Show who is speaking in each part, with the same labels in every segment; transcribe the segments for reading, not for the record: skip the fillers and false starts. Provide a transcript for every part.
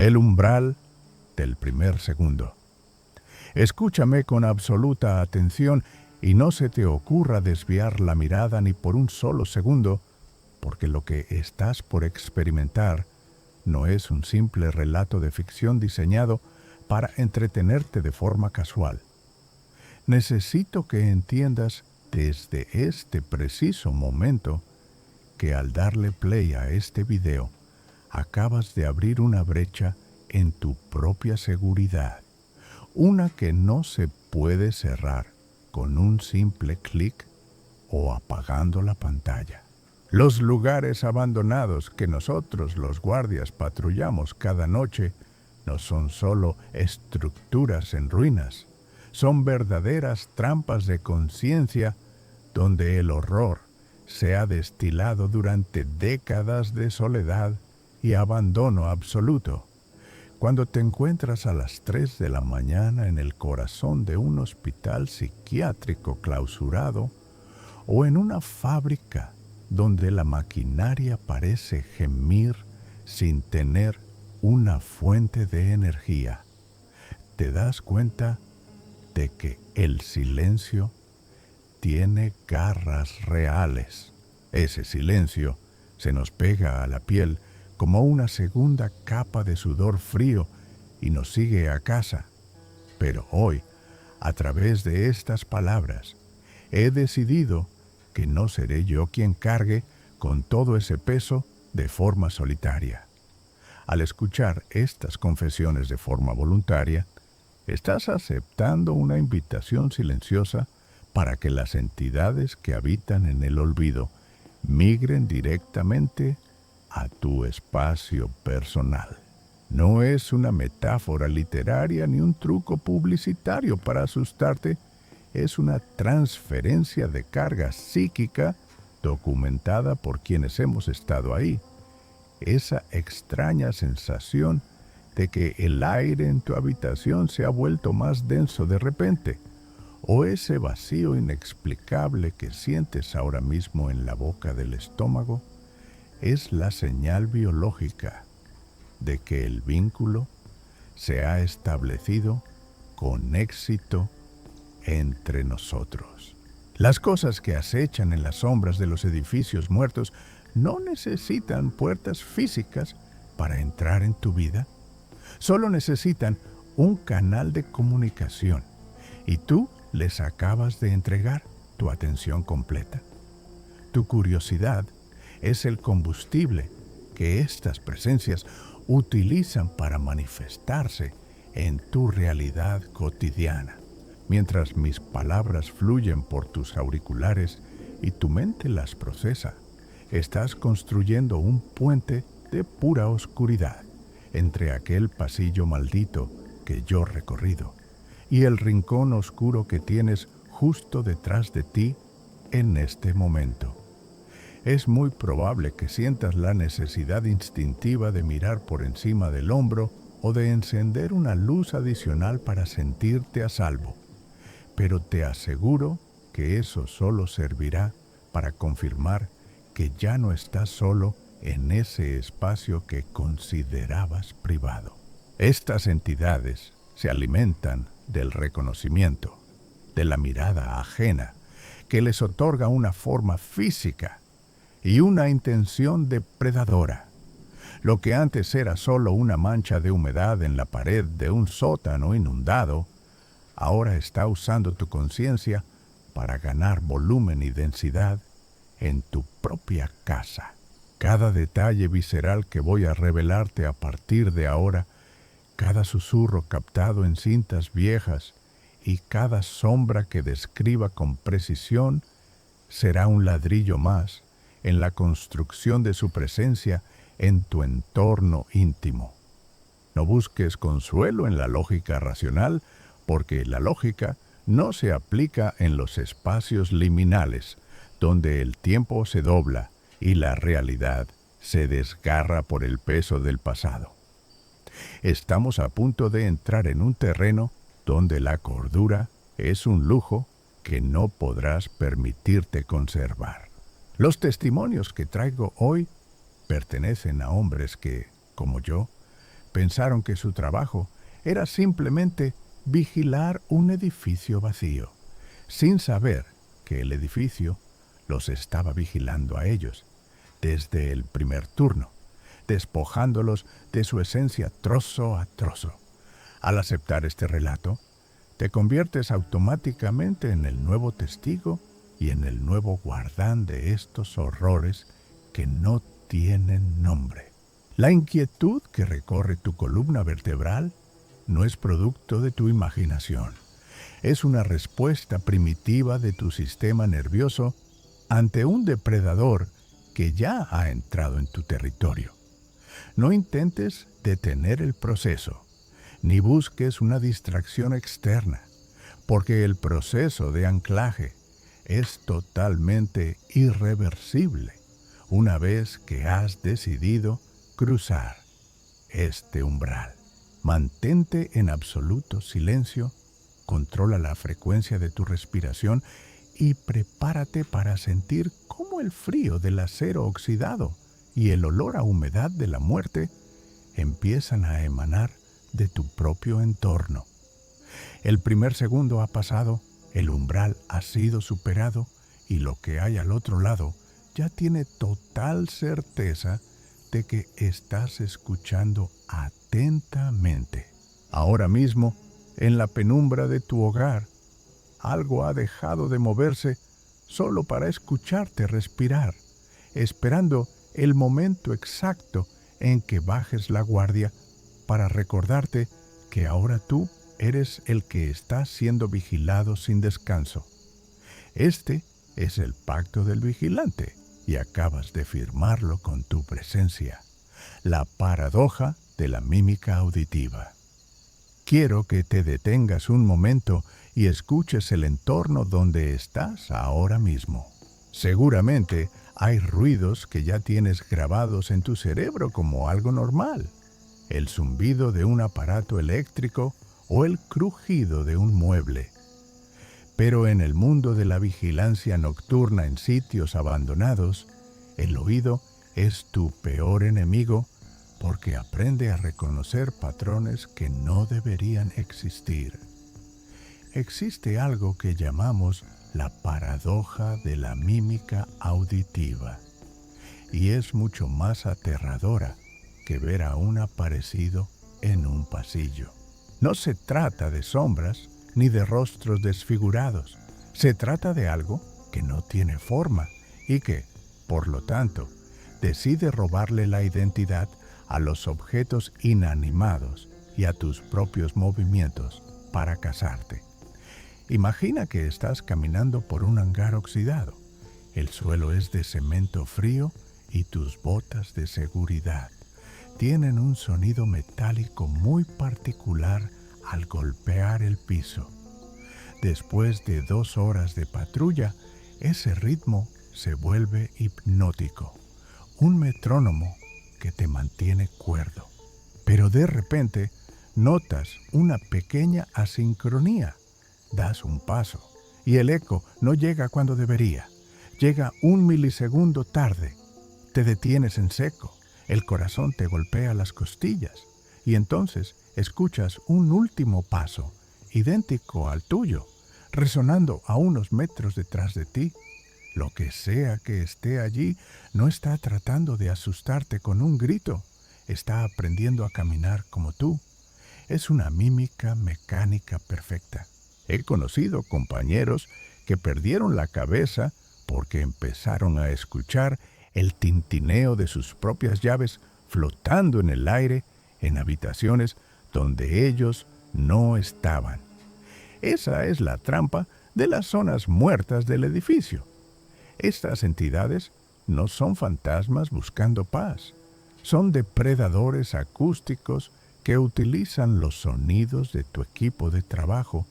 Speaker 1: el umbral del primer segundo. Escúchame con absoluta atención y no se te ocurra desviar la mirada ni por un solo segundo, porque lo que estás por experimentar no es un simple relato de ficción diseñado para entretenerte de forma casual. Necesito que entiendas desde este preciso momento que al darle play a este video, acabas de abrir una brecha en tu propia seguridad, una que no se puede cerrar con un simple clic o apagando la pantalla. Los lugares abandonados que nosotros los guardias patrullamos cada noche no son solo estructuras en ruinas, son verdaderas trampas de conciencia donde el horror se ha destilado durante décadas de soledad y abandono absoluto. Cuando te encuentras a las 3 de la mañana en el corazón de un hospital psiquiátrico clausurado o en una fábrica donde la maquinaria parece gemir sin tener una fuente de energía, te das cuenta de que el silencio tiene garras reales. Ese silencio se nos pega a la piel como una segunda capa de sudor frío y nos sigue a casa. Pero hoy, a través de estas palabras, he decidido que no seré yo quien cargue con todo ese peso de forma solitaria. Al escuchar estas confesiones de forma voluntaria, estás aceptando una invitación silenciosa para que las entidades que habitan en el olvido migren directamente a tu espacio personal. No es una metáfora literaria ni un truco publicitario para asustarte, es una transferencia de carga psíquica documentada por quienes hemos estado ahí. Esa extraña sensación de que el aire en tu habitación se ha vuelto más denso de repente, o ese vacío inexplicable que sientes ahora mismo en la boca del estómago, es la señal biológica de que el vínculo se ha establecido con éxito entre nosotros. Las cosas que acechan en las sombras de los edificios muertos no necesitan puertas físicas para entrar en tu vida. Solo necesitan un canal de comunicación y tú les acabas de entregar tu atención completa. Tu curiosidad es el combustible que estas presencias utilizan para manifestarse en tu realidad cotidiana. Mientras mis palabras fluyen por tus auriculares y tu mente las procesa, estás construyendo un puente de pura oscuridad entre aquel pasillo maldito que yo he recorrido y el rincón oscuro que tienes justo detrás de ti en este momento. Es muy probable que sientas la necesidad instintiva de mirar por encima del hombro o de encender una luz adicional para sentirte a salvo. Pero te aseguro que eso solo servirá para confirmar que ya no estás solo en ese espacio que considerabas privado. Estas entidades se alimentan del reconocimiento, de la mirada ajena, que les otorga una forma física y una intención depredadora. Lo que antes era solo una mancha de humedad en la pared de un sótano inundado, ahora está usando tu conciencia para ganar volumen y densidad en tu propia casa. Cada detalle visceral que voy a revelarte a partir de ahora, cada susurro captado en cintas viejas y cada sombra que describa con precisión, será un ladrillo más en la construcción de su presencia en tu entorno íntimo. No busques consuelo en la lógica racional, porque la lógica no se aplica en los espacios liminales, donde el tiempo se dobla y la realidad se desgarra por el peso del pasado. Estamos a punto de entrar en un terreno donde la cordura es un lujo que no podrás permitirte conservar. Los testimonios que traigo hoy pertenecen a hombres que, como yo, pensaron que su trabajo era simplemente vigilar un edificio vacío, sin saber que el edificio los estaba vigilando a ellos desde el primer turno, despojándolos de su esencia trozo a trozo. Al aceptar este relato, te conviertes automáticamente en el nuevo testigo y en el nuevo guardián de estos horrores que no tienen nombre. La inquietud que recorre tu columna vertebral no es producto de tu imaginación. Es una respuesta primitiva de tu sistema nervioso ante un depredador que ya ha entrado en tu territorio. No intentes detener el proceso, ni busques una distracción externa, porque el proceso de anclaje es totalmente irreversible una vez que has decidido cruzar este umbral. Mantente en absoluto silencio, controla la frecuencia de tu respiración y prepárate para sentir cómo el frío del acero oxidado y el olor a humedad de la muerte empiezan a emanar de tu propio entorno. El primer segundo ha pasado, el umbral ha sido superado y lo que hay al otro lado ya tiene total certeza de que estás escuchando atentamente. Ahora mismo, en la penumbra de tu hogar, algo ha dejado de moverse solo para escucharte respirar, esperando el momento exacto en que bajes la guardia para recordarte que ahora tú eres el que está siendo vigilado sin descanso. Este es el pacto del vigilante y acabas de firmarlo con tu presencia. La paradoja de la mímica auditiva. Quiero que te detengas un momento y escuches el entorno donde estás ahora mismo. Seguramente hay ruidos que ya tienes grabados en tu cerebro como algo normal. El zumbido de un aparato eléctrico o el crujido de un mueble. Pero en el mundo de la vigilancia nocturna en sitios abandonados, el oído es tu peor enemigo porque aprende a reconocer patrones que no deberían existir. Existe algo que llamamos la paradoja de la mímica auditiva, y es mucho más aterradora que ver a un aparecido en un pasillo. No se trata de sombras ni de rostros desfigurados. Se trata de algo que no tiene forma y que, por lo tanto, decide robarle la identidad a los objetos inanimados y a tus propios movimientos para cazarte. Imagina que estás caminando por un hangar oxidado. El suelo es de cemento frío y tus botas de seguridad tienen un sonido metálico muy particular al golpear el piso. Después de 2 horas de patrulla, ese ritmo se vuelve hipnótico, un metrónomo que te mantiene cuerdo. Pero de repente notas una pequeña asincronía. Das un paso y el eco no llega cuando debería. Llega 1 milisegundo tarde. Te detienes en seco. El corazón te golpea las costillas y entonces escuchas un último paso, idéntico al tuyo, resonando a unos metros detrás de ti. Lo que sea que esté allí no está tratando de asustarte con un grito, está aprendiendo a caminar como tú. Es una mímica mecánica perfecta. He conocido compañeros que perdieron la cabeza porque empezaron a escuchar el tintineo de sus propias llaves flotando en el aire en habitaciones donde ellos no estaban. Esa es la trampa de las zonas muertas del edificio. Estas entidades no son fantasmas buscando paz, son depredadores acústicos que utilizan los sonidos de tu equipo de trabajo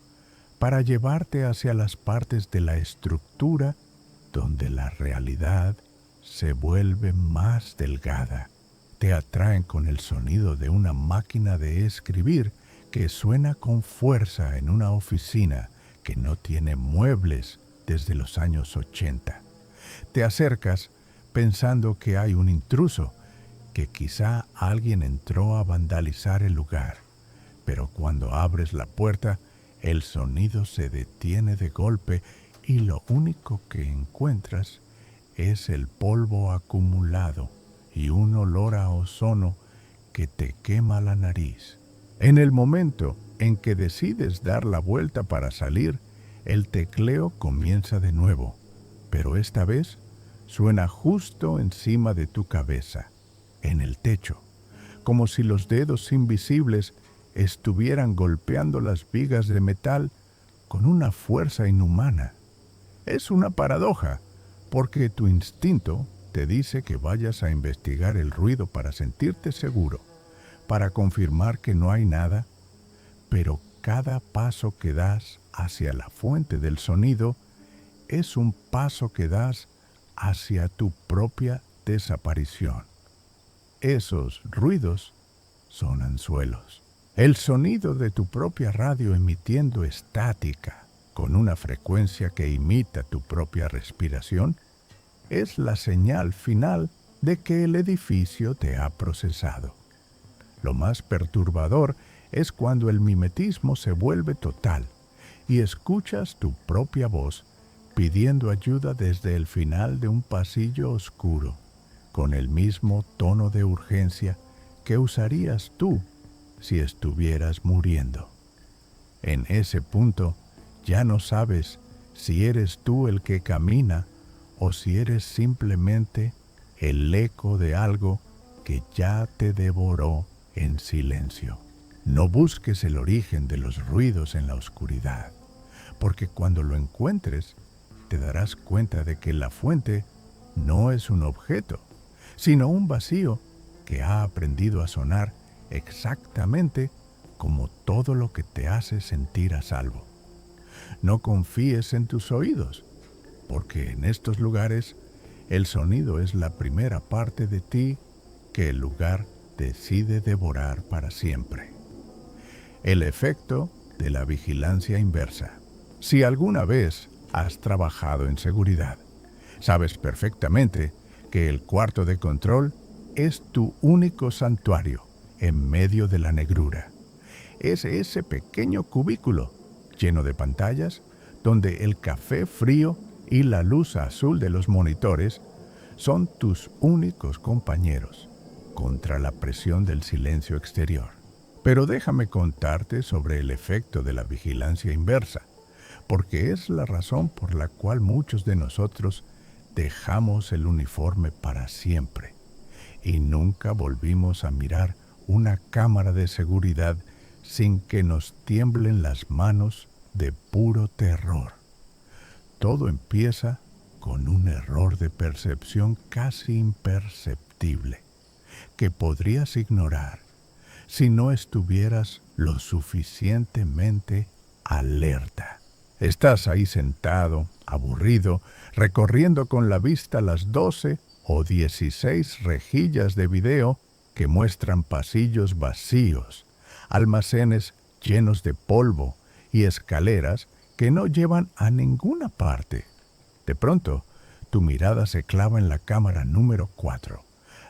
Speaker 1: para llevarte hacia las partes de la estructura donde la realidad se vuelve más delgada. Te atraen con el sonido de una máquina de escribir que suena con fuerza en una oficina que no tiene muebles desde los años 80. Te acercas pensando que hay un intruso que quizá alguien entró a vandalizar el lugar, pero cuando abres la puerta, el sonido se detiene de golpe y lo único que encuentras es el polvo acumulado y un olor a ozono que te quema la nariz. En el momento en que decides dar la vuelta para salir, el tecleo comienza de nuevo, pero esta vez suena justo encima de tu cabeza, en el techo, como si los dedos invisibles estuvieran golpeando las vigas de metal con una fuerza inhumana. Es una paradoja, porque tu instinto te dice que vayas a investigar el ruido para sentirte seguro, para confirmar que no hay nada, pero cada paso que das hacia la fuente del sonido es un paso que das hacia tu propia desaparición. Esos ruidos son anzuelos. El sonido de tu propia radio emitiendo estática con una frecuencia que imita tu propia respiración es la señal final de que el edificio te ha procesado. Lo más perturbador es cuando el mimetismo se vuelve total y escuchas tu propia voz pidiendo ayuda desde el final de un pasillo oscuro, con el mismo tono de urgencia que usarías tú si estuvieras muriendo. En ese punto ya no sabes si eres tú el que camina o si eres simplemente el eco de algo que ya te devoró en silencio. No busques el origen de los ruidos en la oscuridad, porque cuando lo encuentres, te darás cuenta de que la fuente no es un objeto, sino un vacío que ha aprendido a sonar exactamente como todo lo que te hace sentir a salvo. No confíes en tus oídos, porque en estos lugares el sonido es la primera parte de ti que el lugar decide devorar para siempre. El efecto de la vigilancia inversa. Si alguna vez has trabajado en seguridad, sabes perfectamente que el cuarto de control es tu único santuario en medio de la negrura. Es ese pequeño cubículo lleno de pantallas donde el café frío y la luz azul de los monitores son tus únicos compañeros contra la presión del silencio exterior. Pero déjame contarte sobre el efecto de la vigilancia inversa, porque es la razón por la cual muchos de nosotros dejamos el uniforme para siempre y nunca volvimos a mirar una cámara de seguridad sin que nos tiemblen las manos de puro terror. Todo empieza con un error de percepción casi imperceptible que podrías ignorar si no estuvieras lo suficientemente alerta. Estás ahí sentado, aburrido, recorriendo con la vista las 12 o 16 rejillas de video que muestran pasillos vacíos, almacenes llenos de polvo y escaleras que no llevan a ninguna parte. De pronto, tu mirada se clava en la cámara número 4,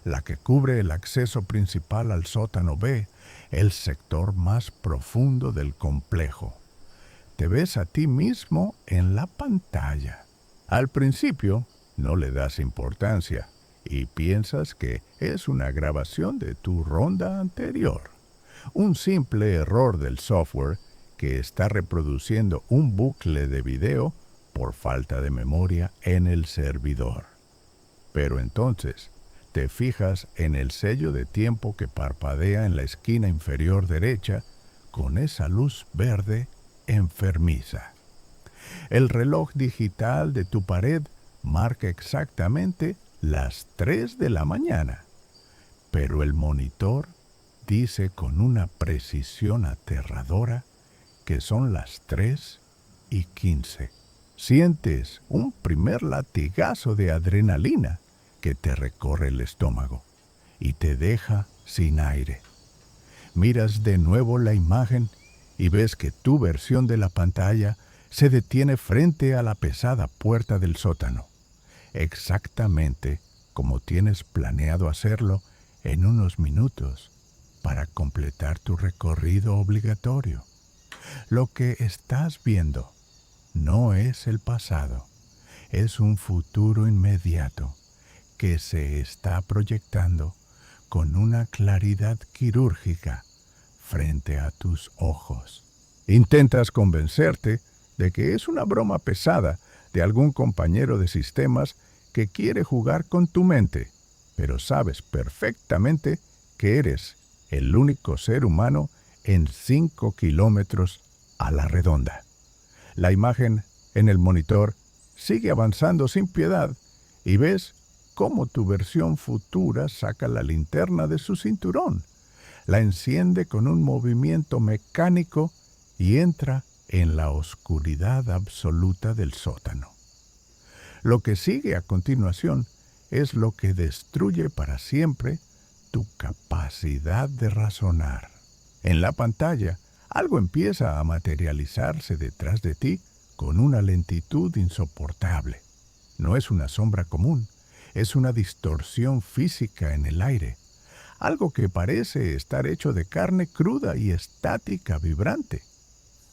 Speaker 1: la que cubre el acceso principal al sótano B, el sector más profundo del complejo. Te ves a ti mismo en la pantalla. Al principio no le das importancia y piensas que es una grabación de tu ronda anterior. Un simple error del software que está reproduciendo un bucle de video por falta de memoria en el servidor. Pero entonces te fijas en el sello de tiempo que parpadea en la esquina inferior derecha con esa luz verde enfermiza. El reloj digital de tu pared marca exactamente las 3 de la mañana, pero el monitor dice con una precisión aterradora que son las 3:15. Sientes un primer latigazo de adrenalina que te recorre el estómago y te deja sin aire. Miras de nuevo la imagen y ves que tu versión de la pantalla se detiene frente a la pesada puerta del sótano, exactamente como tienes planeado hacerlo en unos minutos para completar tu recorrido obligatorio. Lo que estás viendo no es el pasado, es un futuro inmediato que se está proyectando con una claridad quirúrgica frente a tus ojos. Intentas convencerte de que es una broma pesada de algún compañero de sistemas que quiere jugar con tu mente, pero sabes perfectamente que eres el único ser humano en 5 kilómetros a la redonda. La imagen en el monitor sigue avanzando sin piedad y ves cómo tu versión futura saca la linterna de su cinturón, la enciende con un movimiento mecánico y entra en la oscuridad absoluta del sótano. Lo que sigue a continuación es lo que destruye para siempre tu capacidad de razonar. En la pantalla, algo empieza a materializarse detrás de ti con una lentitud insoportable. No es una sombra común, es una distorsión física en el aire, algo que parece estar hecho de carne cruda y estática vibrante.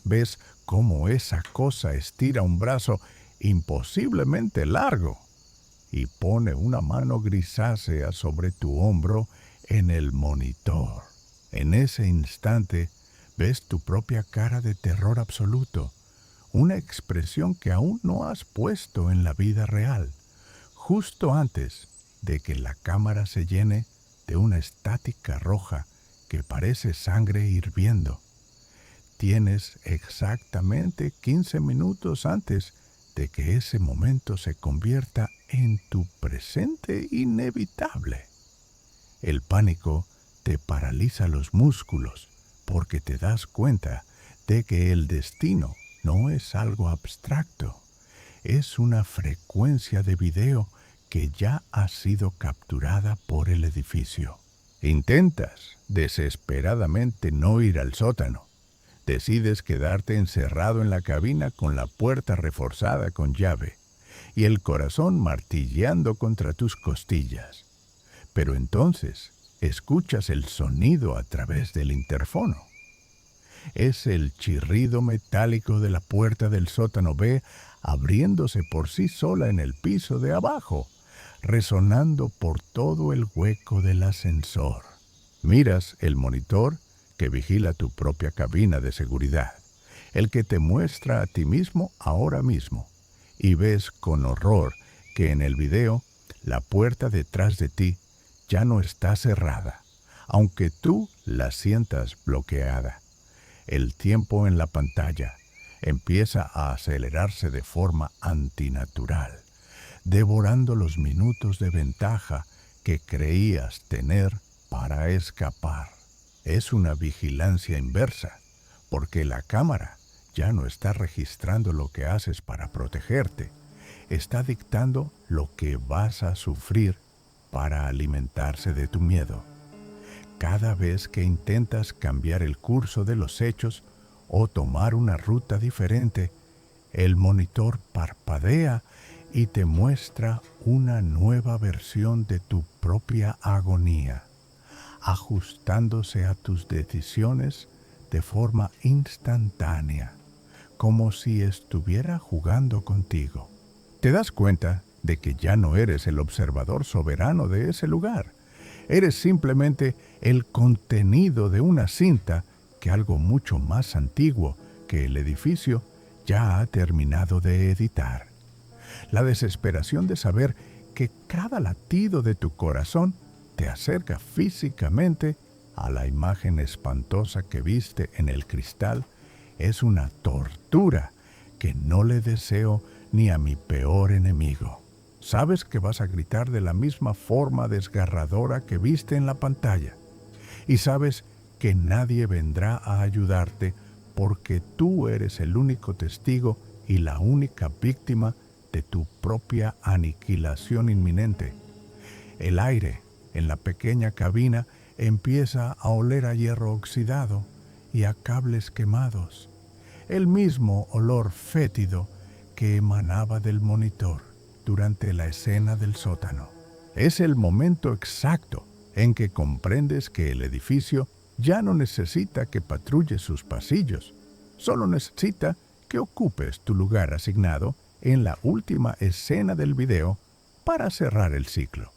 Speaker 1: Ves cómo esa cosa estira un brazo imposiblemente largo y pone una mano grisácea sobre tu hombro en el monitor. En ese instante ves tu propia cara de terror absoluto, una expresión que aún no has puesto en la vida real, justo antes de que la cámara se llene de una estática roja que parece sangre hirviendo. Tienes exactamente 15 minutos antes de que ese momento se convierta en tu presente inevitable. El pánico te paraliza los músculos porque te das cuenta de que el destino no es algo abstracto, es una frecuencia de video que ya ha sido capturada por el edificio. Intentas desesperadamente no ir al sótano. Decides quedarte encerrado en la cabina con la puerta reforzada con llave y el corazón martilleando contra tus costillas. Pero entonces escuchas el sonido a través del interfono. Es el chirrido metálico de la puerta del sótano B abriéndose por sí sola en el piso de abajo, resonando por todo el hueco del ascensor. Miras el monitor que vigila tu propia cabina de seguridad, el que te muestra a ti mismo ahora mismo, y ves con horror que en el video la puerta detrás de ti ya no está cerrada, aunque tú la sientas bloqueada. El tiempo en la pantalla empieza a acelerarse de forma antinatural, devorando los minutos de ventaja que creías tener para escapar. Es una vigilancia inversa, porque la cámara ya no está registrando lo que haces para protegerte, está dictando lo que vas a sufrir para alimentarse de tu miedo. Cada vez que intentas cambiar el curso de los hechos o tomar una ruta diferente, el monitor parpadea y te muestra una nueva versión de tu propia agonía, ajustándose a tus decisiones de forma instantánea, como si estuviera jugando contigo. Te das cuenta de que ya no eres el observador soberano de ese lugar. Eres simplemente el contenido de una cinta que algo mucho más antiguo que el edificio ya ha terminado de editar. La desesperación de saber que cada latido de tu corazón te acerca físicamente a la imagen espantosa que viste en el cristal es una tortura que no le deseo ni a mi peor enemigo. Sabes que vas a gritar de la misma forma desgarradora que viste en la pantalla. Y sabes que nadie vendrá a ayudarte porque tú eres el único testigo y la única víctima de tu propia aniquilación inminente. El aire en la pequeña cabina empieza a oler a hierro oxidado y a cables quemados, el mismo olor fétido que emanaba del monitor durante la escena del sótano. Es el momento exacto en que comprendes que el edificio ya no necesita que patrulles sus pasillos, solo necesita que ocupes tu lugar asignado en la última escena del video para cerrar el ciclo.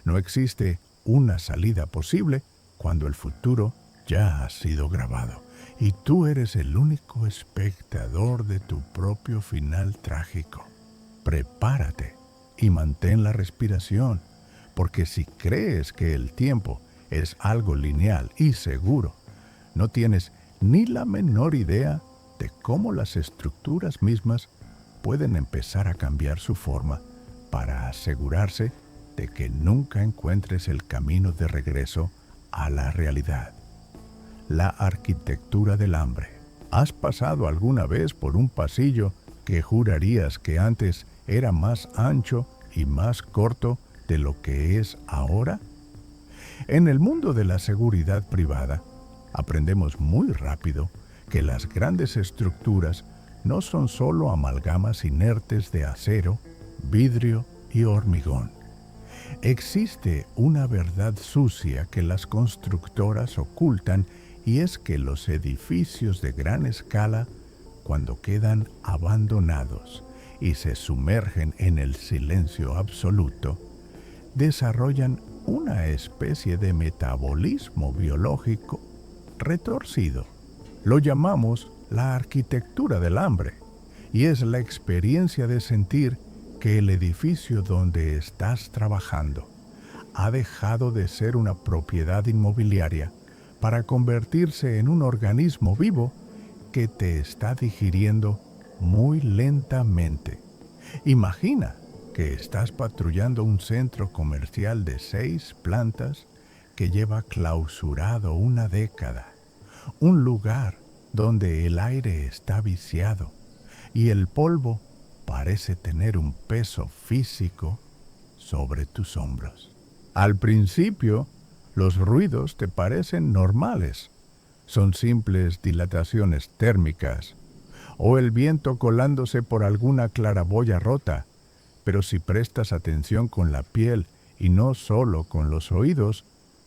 Speaker 1: No existe una salida posible cuando el futuro ya ha sido grabado y tú eres el único espectador de tu propio final trágico. Prepárate y mantén la respiración, porque si crees que el tiempo es algo lineal y seguro, no tienes ni la menor idea de cómo las estructuras mismas pueden empezar a cambiar su forma para asegurarse de que nunca encuentres el camino de regreso a la realidad. La arquitectura del hambre. ¿Has pasado alguna vez por un pasillo que jurarías que antes era más ancho y más corto de lo que es ahora? En el mundo de la seguridad privada, aprendemos muy rápido que las grandes estructuras no son solo amalgamas inertes de acero, vidrio y hormigón. Existe una verdad sucia que las constructoras ocultan, y es que los edificios de gran escala, cuando quedan abandonados y se sumergen en el silencio absoluto, desarrollan una especie de metabolismo biológico retorcido. Lo llamamos la arquitectura del hambre, y es la experiencia de sentir que el edificio donde estás trabajando ha dejado de ser una propiedad inmobiliaria para convertirse en un organismo vivo que te está digiriendo muy lentamente. Imagina que estás patrullando un centro comercial de 6 plantas que lleva clausurado una década, un lugar donde el aire está viciado y el polvo parece tener un peso físico sobre tus hombros. Al principio, los ruidos te parecen normales. Son simples dilataciones térmicas o el viento colándose por alguna claraboya rota, pero si prestas atención con la piel y no solo con los oídos,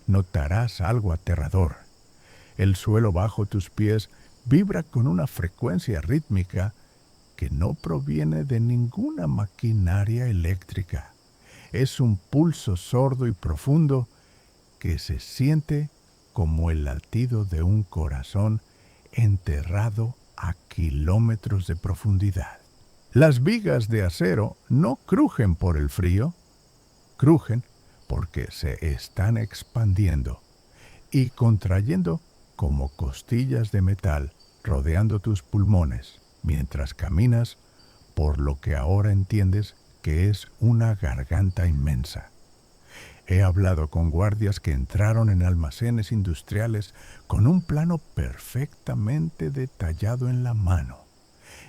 Speaker 1: notarás algo aterrador. El suelo bajo tus pies vibra con una frecuencia rítmica que no proviene de ninguna maquinaria eléctrica. Es un pulso sordo y profundo que se siente como el latido de un corazón enterrado a kilómetros de profundidad. Las vigas de acero no crujen por el frío, crujen porque se están expandiendo y contrayendo como costillas de metal rodeando tus pulmones mientras caminas por lo que ahora entiendes que es una garganta inmensa. He hablado con guardias que entraron en almacenes industriales con un plano perfectamente detallado en la mano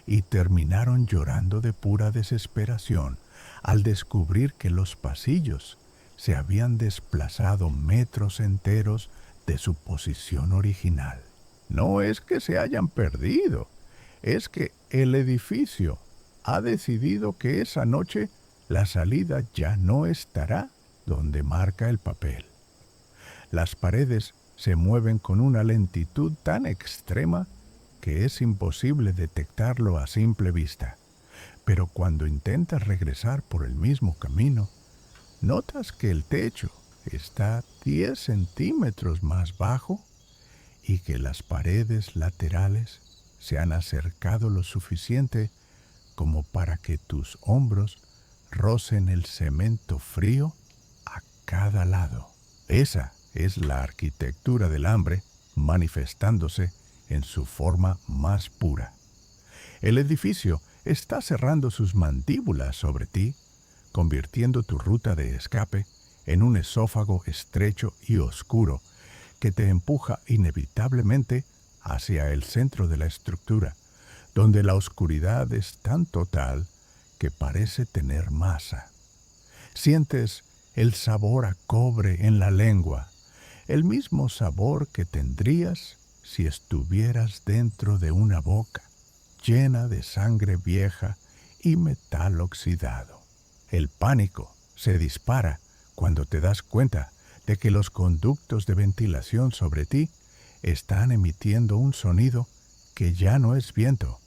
Speaker 1: y terminaron llorando de pura desesperación al descubrir que los pasillos se habían desplazado metros enteros de su posición original. No es que se hayan perdido, es que el edificio ha decidido que esa noche la salida ya no estará donde marca el papel. Las paredes se mueven con una lentitud tan extrema que es imposible detectarlo a simple vista. Pero cuando intentas regresar por el mismo camino, notas que el techo está 10 centímetros más bajo y que las paredes laterales se han acercado lo suficiente como para que tus hombros rocen el cemento frío a cada lado. Esa es la arquitectura del hambre manifestándose en su forma más pura. El edificio está cerrando sus mandíbulas sobre ti, convirtiendo tu ruta de escape en un esófago estrecho y oscuro que te empuja inevitablemente hacia el centro de la estructura, donde la oscuridad es tan total que parece tener masa. Sientes el sabor a cobre en la lengua, el mismo sabor que tendrías si estuvieras dentro de una boca llena de sangre vieja y metal oxidado. El pánico se dispara cuando te das cuenta de que los conductos de ventilación sobre ti están emitiendo un sonido que ya no es viento,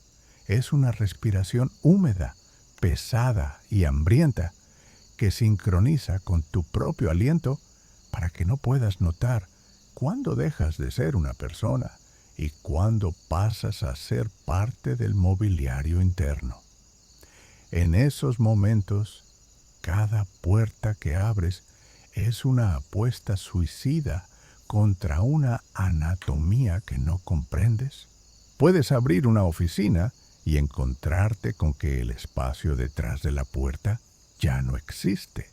Speaker 1: es una respiración húmeda, pesada y hambrienta que sincroniza con tu propio aliento para que no puedas notar cuándo dejas de ser una persona y cuándo pasas a ser parte del mobiliario interno. En esos momentos, cada puerta que abres es una apuesta suicida contra una anatomía que no comprendes. Puedes abrir una oficina y encontrarte con que el espacio detrás de la puerta ya no existe,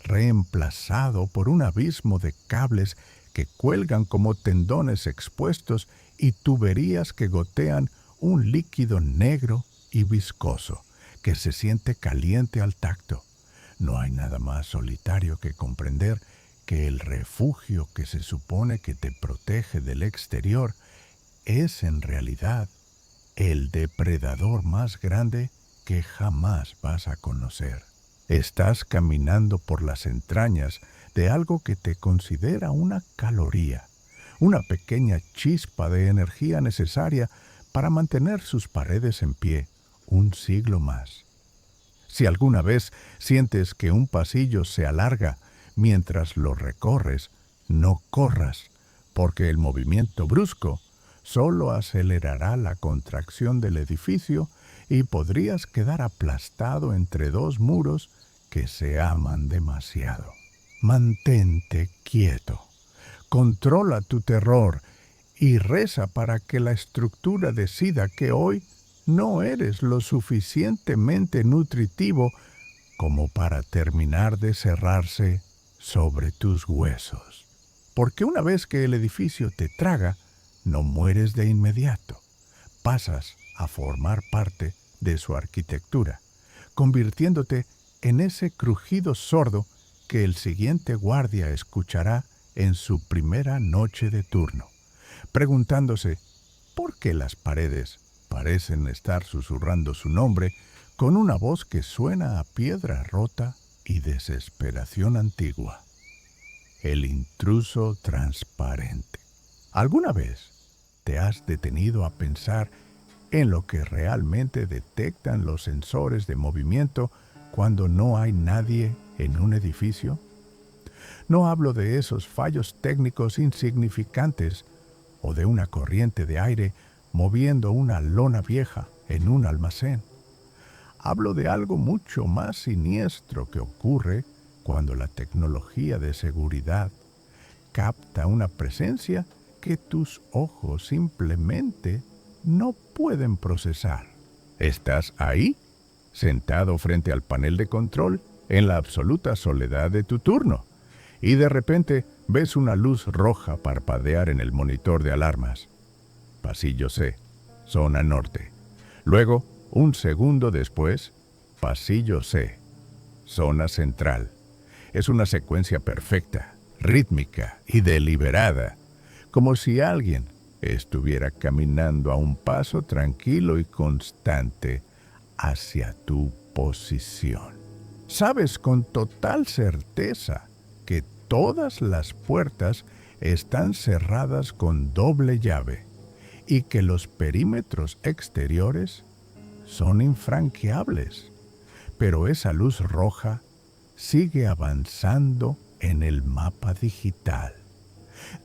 Speaker 1: reemplazado por un abismo de cables que cuelgan como tendones expuestos y tuberías que gotean un líquido negro y viscoso que se siente caliente al tacto. No hay nada más solitario que comprender que el refugio que se supone que te protege del exterior es en realidad el depredador más grande que jamás vas a conocer. Estás caminando por las entrañas de algo que te considera una caloría, una pequeña chispa de energía necesaria para mantener sus paredes en pie un siglo más. Si alguna vez sientes que un pasillo se alarga mientras lo recorres, no corras, porque el movimiento brusco solo acelerará la contracción del edificio y podrías quedar aplastado entre dos muros que se aman demasiado. Mantente quieto, controla tu terror y reza para que la estructura decida que hoy no eres lo suficientemente nutritivo como para terminar de cerrarse sobre tus huesos. Porque una vez que el edificio te traga, no mueres de inmediato. Pasas a formar parte de su arquitectura, convirtiéndote en ese crujido sordo que el siguiente guardia escuchará en su primera noche de turno, preguntándose por qué las paredes parecen estar susurrando su nombre con una voz que suena a piedra rota y desesperación antigua. El intruso transparente. ¿Alguna vez te has detenido a pensar en lo que realmente detectan los sensores de movimiento cuando no hay nadie en un edificio? No hablo de esos fallos técnicos insignificantes o de una corriente de aire moviendo una lona vieja en un almacén. Hablo de algo mucho más siniestro que ocurre cuando la tecnología de seguridad capta una presencia que tus ojos simplemente no pueden procesar. Estás ahí, sentado frente al panel de control, en la absoluta soledad de tu turno, y de repente ves una luz roja parpadear en el monitor de alarmas. Pasillo C, zona norte. Luego, un segundo después, pasillo C, zona central. Es una secuencia perfecta, rítmica y deliberada, como si alguien estuviera caminando a un paso tranquilo y constante hacia tu posición. Sabes con total certeza que todas las puertas están cerradas con doble llave y que los perímetros exteriores son infranqueables, pero esa luz roja sigue avanzando en el mapa digital,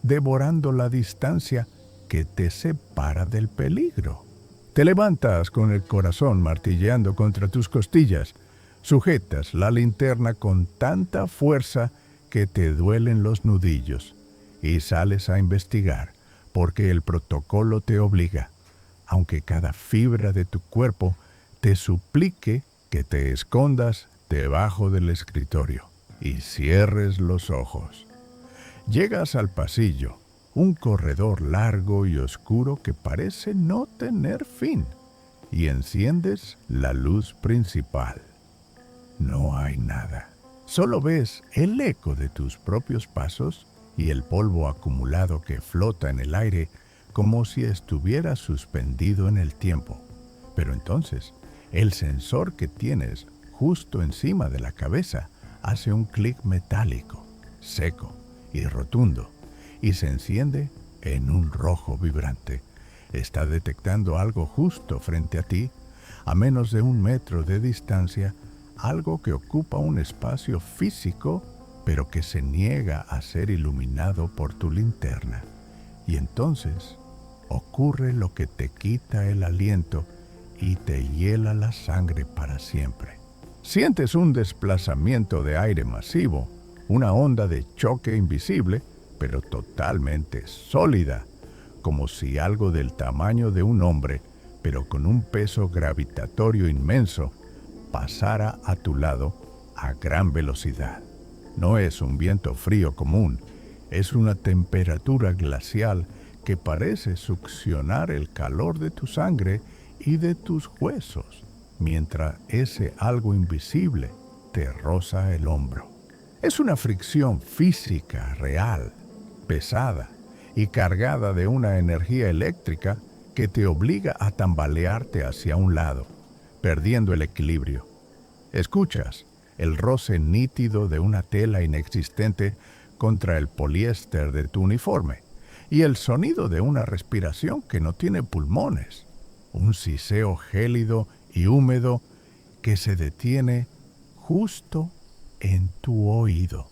Speaker 1: devorando la distancia que te separa del peligro. Te levantas con el corazón martilleando contra tus costillas, sujetas la linterna con tanta fuerza que te duelen los nudillos y sales a investigar porque el protocolo te obliga, aunque cada fibra de tu cuerpo te suplique que te escondas debajo del escritorio y cierres los ojos. Llegas al pasillo, un corredor largo y oscuro que parece no tener fin, y enciendes la luz principal. No hay nada. Solo ves el eco de tus propios pasos y el polvo acumulado que flota en el aire como si estuviera suspendido en el tiempo. Pero entonces, el sensor que tienes justo encima de la cabeza hace un clic metálico, seco y rotundo, y se enciende en un rojo vibrante. Está detectando algo justo frente a ti, a menos de 1 metro de distancia, algo que ocupa un espacio físico, pero que se niega a ser iluminado por tu linterna. Y entonces ocurre lo que te quita el aliento y te hiela la sangre para siempre. Sientes un desplazamiento de aire masivo, una onda de choque invisible, pero totalmente sólida, como si algo del tamaño de un hombre, pero con un peso gravitatorio inmenso, pasara a tu lado a gran velocidad. No es un viento frío común, es una temperatura glacial que parece succionar el calor de tu sangre y de tus huesos, mientras ese algo invisible te roza el hombro. Es una fricción física real, pesada y cargada de una energía eléctrica que te obliga a tambalearte hacia un lado, perdiendo el equilibrio. Escuchas el roce nítido de una tela inexistente contra el poliéster de tu uniforme y el sonido de una respiración que no tiene pulmones, un siseo gélido y húmedo que se detiene justo en tu oído,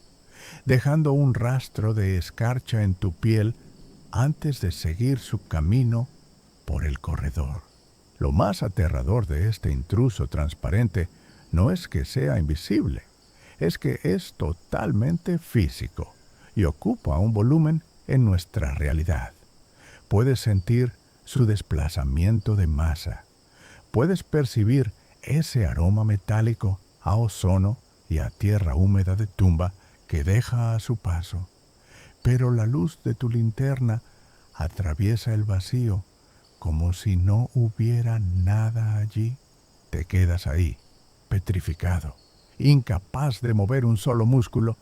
Speaker 1: dejando un rastro de escarcha en tu piel antes de seguir su camino por el corredor. Lo más aterrador de este intruso transparente no es que sea invisible, es que es totalmente físico y ocupa un volumen en nuestra realidad. Puedes sentir su desplazamiento de masa. Puedes percibir ese aroma metálico a ozono y a tierra húmeda de tumba que deja a su paso. Pero la luz de tu linterna atraviesa el vacío como si no hubiera nada allí. Te quedas ahí, petrificado, incapaz de mover un solo músculo,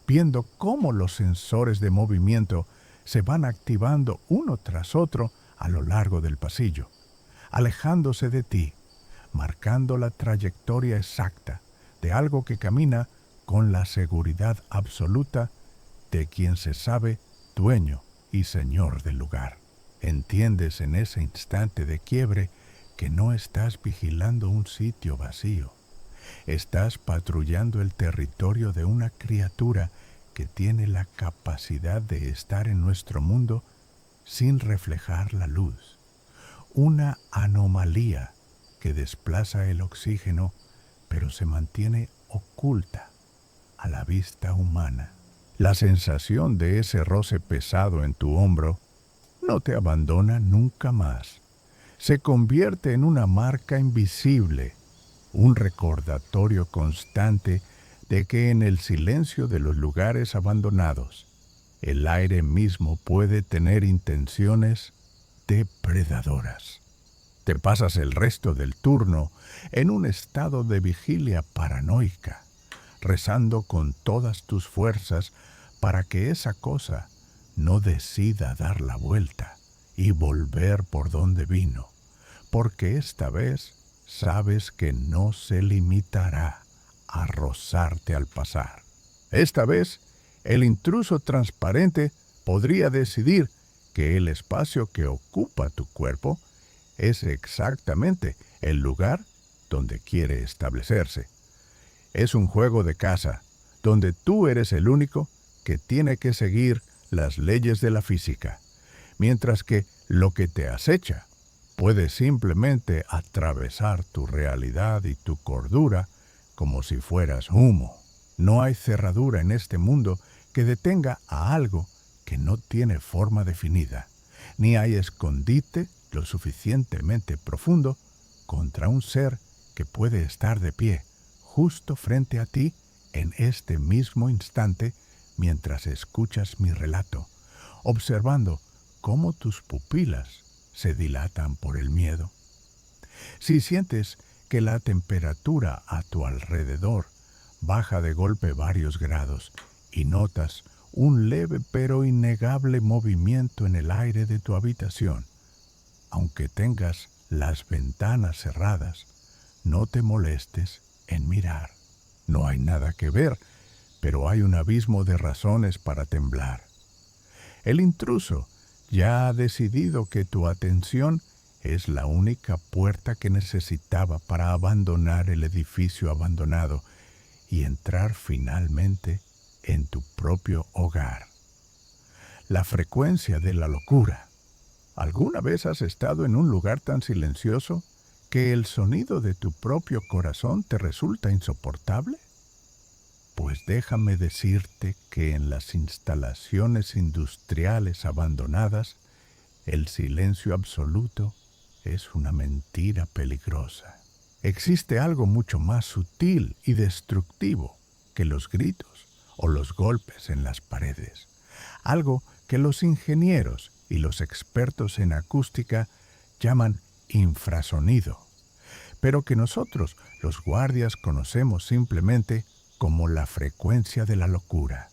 Speaker 1: viendo cómo los sensores de movimiento se van activando uno tras otro a lo largo del pasillo, alejándose de ti, marcando la trayectoria exacta de algo que camina con la seguridad absoluta de quien se sabe dueño y señor del lugar. Entiendes en ese instante de quiebre que no estás vigilando un sitio vacío. Estás patrullando el territorio de una criatura que tiene la capacidad de estar en nuestro mundo sin reflejar la luz. Una anomalía que desplaza el oxígeno, pero se mantiene oculta a la vista humana. La sensación de ese roce pesado en tu hombro no te abandona nunca más. Se convierte en una marca invisible, un recordatorio constante de que en el silencio de los lugares abandonados, el aire mismo puede tener intenciones depredadoras. Te pasas el resto del turno en un estado de vigilia paranoica, rezando con todas tus fuerzas para que esa cosa no decida dar la vuelta y volver por donde vino, porque esta vez sabes que no se limitará a rozarte al pasar. Esta vez, el intruso transparente podría decidir que el espacio que ocupa tu cuerpo es exactamente el lugar donde quiere establecerse. Es un juego de caza, donde tú eres el único que tiene que seguir las leyes de la física, mientras que lo que te acecha puede simplemente atravesar tu realidad y tu cordura como si fueras humo. No hay cerradura en este mundo que detenga a algo que no tiene forma definida, ni hay escondite lo suficientemente profundo contra un ser que puede estar de pie justo frente a ti en este mismo instante mientras escuchas mi relato, observando cómo tus pupilas se dilatan por el miedo. Si sientes que la temperatura a tu alrededor baja de golpe varios grados y notas un leve pero innegable movimiento en el aire de tu habitación, aunque tengas las ventanas cerradas, no te molestes en mirar. No hay nada que ver, pero hay un abismo de razones para temblar. El intruso ya ha decidido que tu atención es la única puerta que necesitaba para abandonar el edificio abandonado y entrar finalmente en tu propio hogar. La frecuencia de la locura. ¿Alguna vez has estado en un lugar tan silencioso que el sonido de tu propio corazón te resulta insoportable? Pues déjame decirte que en las instalaciones industriales abandonadas, el silencio absoluto es una mentira peligrosa. Existe algo mucho más sutil y destructivo que los gritos o los golpes en las paredes. Algo que los ingenieros y los expertos en acústica llaman infrasonido, pero que nosotros, los guardias, conocemos simplemente como la frecuencia de la locura.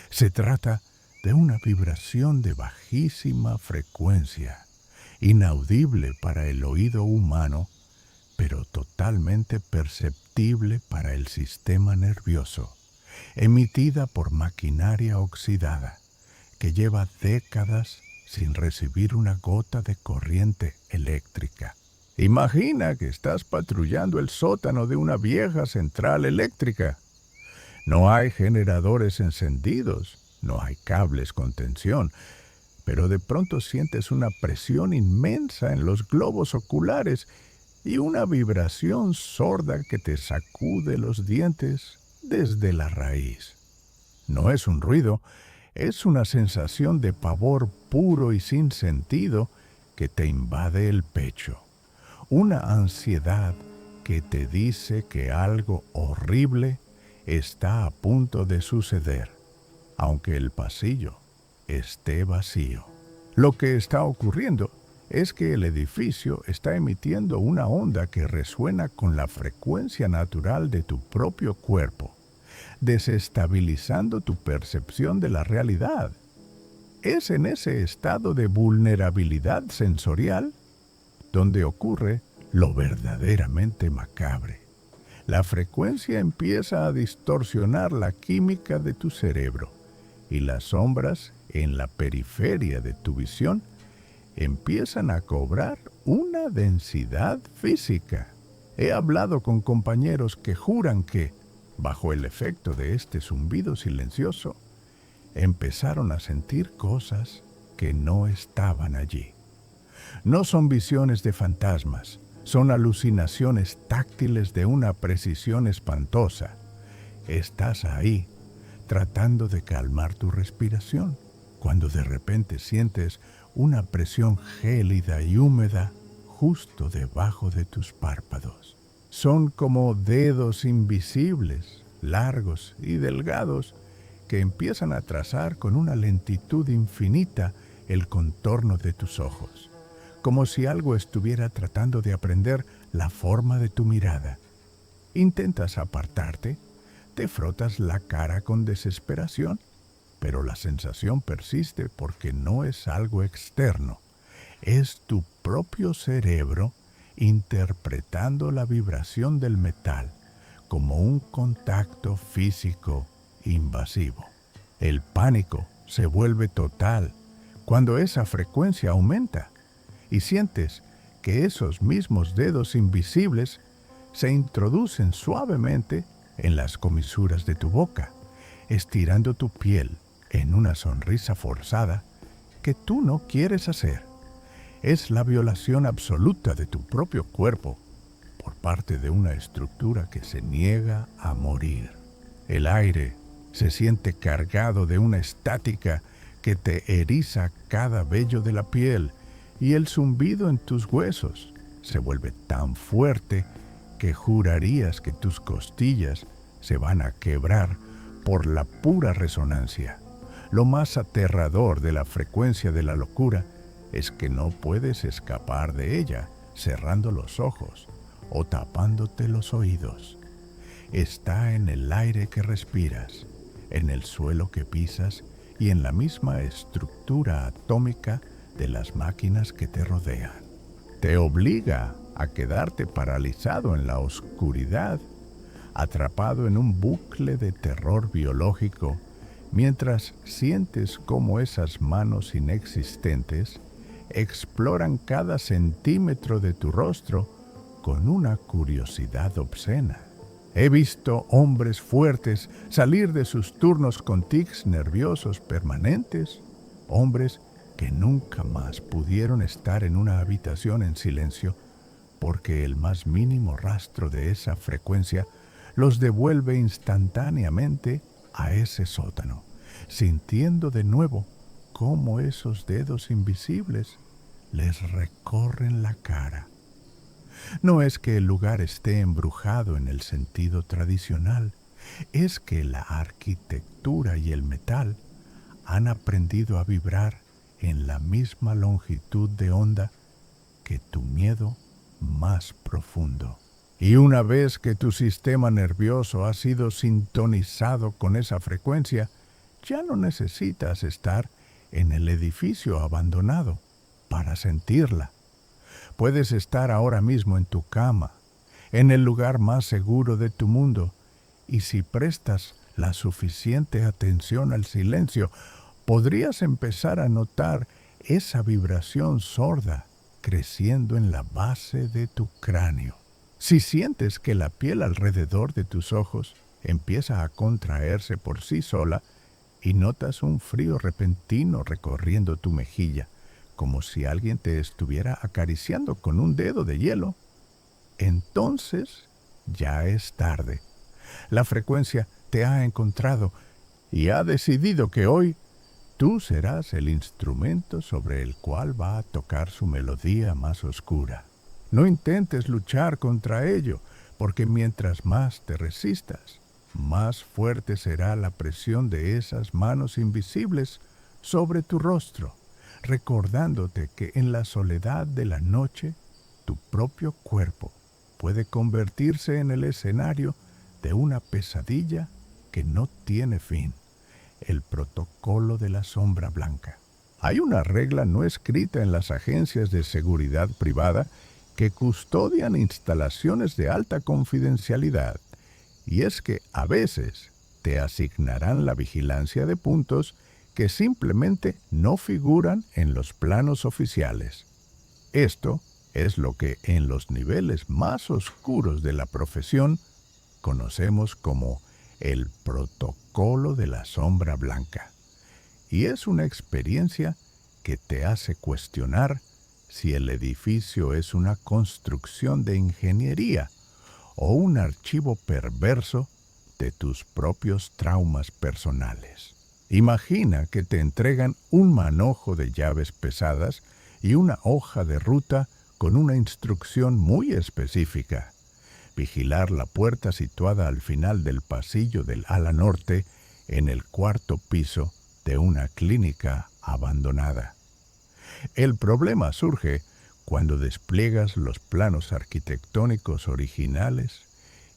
Speaker 1: Se trata de una vibración de bajísima frecuencia, inaudible para el oído humano, pero totalmente perceptible para el sistema nervioso, emitida por maquinaria oxidada, que lleva décadas sin recibir una gota de corriente eléctrica. Imagina que estás patrullando el sótano de una vieja central eléctrica. No hay generadores encendidos, no hay cables con tensión, pero de pronto sientes una presión inmensa en los globos oculares y una vibración sorda que te sacude los dientes desde la raíz. No es un ruido, es una sensación de pavor puro y sin sentido que te invade el pecho. Una ansiedad que te dice que algo horrible está a punto de suceder, aunque el pasillo esté vacío. Lo que está ocurriendo es que el edificio está emitiendo una onda que resuena con la frecuencia natural de tu propio cuerpo, desestabilizando tu percepción de la realidad. Es en ese estado de vulnerabilidad sensorial donde ocurre lo verdaderamente macabre. La frecuencia empieza a distorsionar la química de tu cerebro y las sombras en la periferia de tu visión empiezan a cobrar una densidad física. He hablado con compañeros que juran que, bajo el efecto de este zumbido silencioso, empezaron a sentir cosas que no estaban allí. No son visiones de fantasmas, son alucinaciones táctiles de una precisión espantosa. Estás ahí, tratando de calmar tu respiración, cuando de repente sientes una presión gélida y húmeda justo debajo de tus párpados. Son como dedos invisibles, largos y delgados, que empiezan a trazar con una lentitud infinita el contorno de tus ojos, como si algo estuviera tratando de aprender la forma de tu mirada. Intentas apartarte, te frotas la cara con desesperación, pero la sensación persiste porque no es algo externo, es tu propio cerebro interpretando la vibración del metal como un contacto físico invasivo. El pánico se vuelve total cuando esa frecuencia aumenta y sientes que esos mismos dedos invisibles se introducen suavemente en las comisuras de tu boca, estirando tu piel en una sonrisa forzada que tú no quieres hacer. Es la violación absoluta de tu propio cuerpo por parte de una estructura que se niega a morir. El aire se siente cargado de una estática que te eriza cada vello de la piel y el zumbido en tus huesos se vuelve tan fuerte que jurarías que tus costillas se van a quebrar por la pura resonancia. Lo más aterrador de la frecuencia de la locura es que no puedes escapar de ella cerrando los ojos o tapándote los oídos. Está en el aire que respiras, en el suelo que pisas y en la misma estructura atómica de las máquinas que te rodean. Te obliga a quedarte paralizado en la oscuridad, atrapado en un bucle de terror biológico, mientras sientes cómo esas manos inexistentes exploran cada centímetro de tu rostro con una curiosidad obscena. He visto hombres fuertes salir de sus turnos con tics nerviosos permanentes, hombres que nunca más pudieron estar en una habitación en silencio porque el más mínimo rastro de esa frecuencia los devuelve instantáneamente a ese sótano, sintiendo de nuevo cómo esos dedos invisibles les recorren la cara. No es que el lugar esté embrujado en el sentido tradicional, es que la arquitectura y el metal han aprendido a vibrar en la misma longitud de onda que tu miedo más profundo. Y una vez que tu sistema nervioso ha sido sintonizado con esa frecuencia, ya no necesitas estar en el edificio abandonado para sentirla. Puedes estar ahora mismo en tu cama, en el lugar más seguro de tu mundo, y si prestas la suficiente atención al silencio, podrías empezar a notar esa vibración sorda creciendo en la base de tu cráneo. Si sientes que la piel alrededor de tus ojos empieza a contraerse por sí sola y notas un frío repentino recorriendo tu mejilla, como si alguien te estuviera acariciando con un dedo de hielo, entonces ya es tarde. La frecuencia te ha encontrado y ha decidido que hoy tú serás el instrumento sobre el cual va a tocar su melodía más oscura. No intentes luchar contra ello, porque mientras más te resistas, más fuerte será la presión de esas manos invisibles sobre tu rostro, recordándote que en la soledad de la noche, tu propio cuerpo puede convertirse en el escenario de una pesadilla que no tiene fin. El protocolo de la sombra blanca. Hay una regla no escrita en las agencias de seguridad privada que custodian instalaciones de alta confidencialidad, y es que a veces te asignarán la vigilancia de puntos que simplemente no figuran en los planos oficiales. Esto es lo que en los niveles más oscuros de la profesión conocemos como el protocolo de la sombra blanca. Y es una experiencia que te hace cuestionar si el edificio es una construcción de ingeniería o un archivo perverso de tus propios traumas personales. Imagina que te entregan un manojo de llaves pesadas y una hoja de ruta con una instrucción muy específica. Vigilar la puerta situada al final del pasillo del ala norte en el cuarto piso de una clínica abandonada. El problema surge cuando despliegas los planos arquitectónicos originales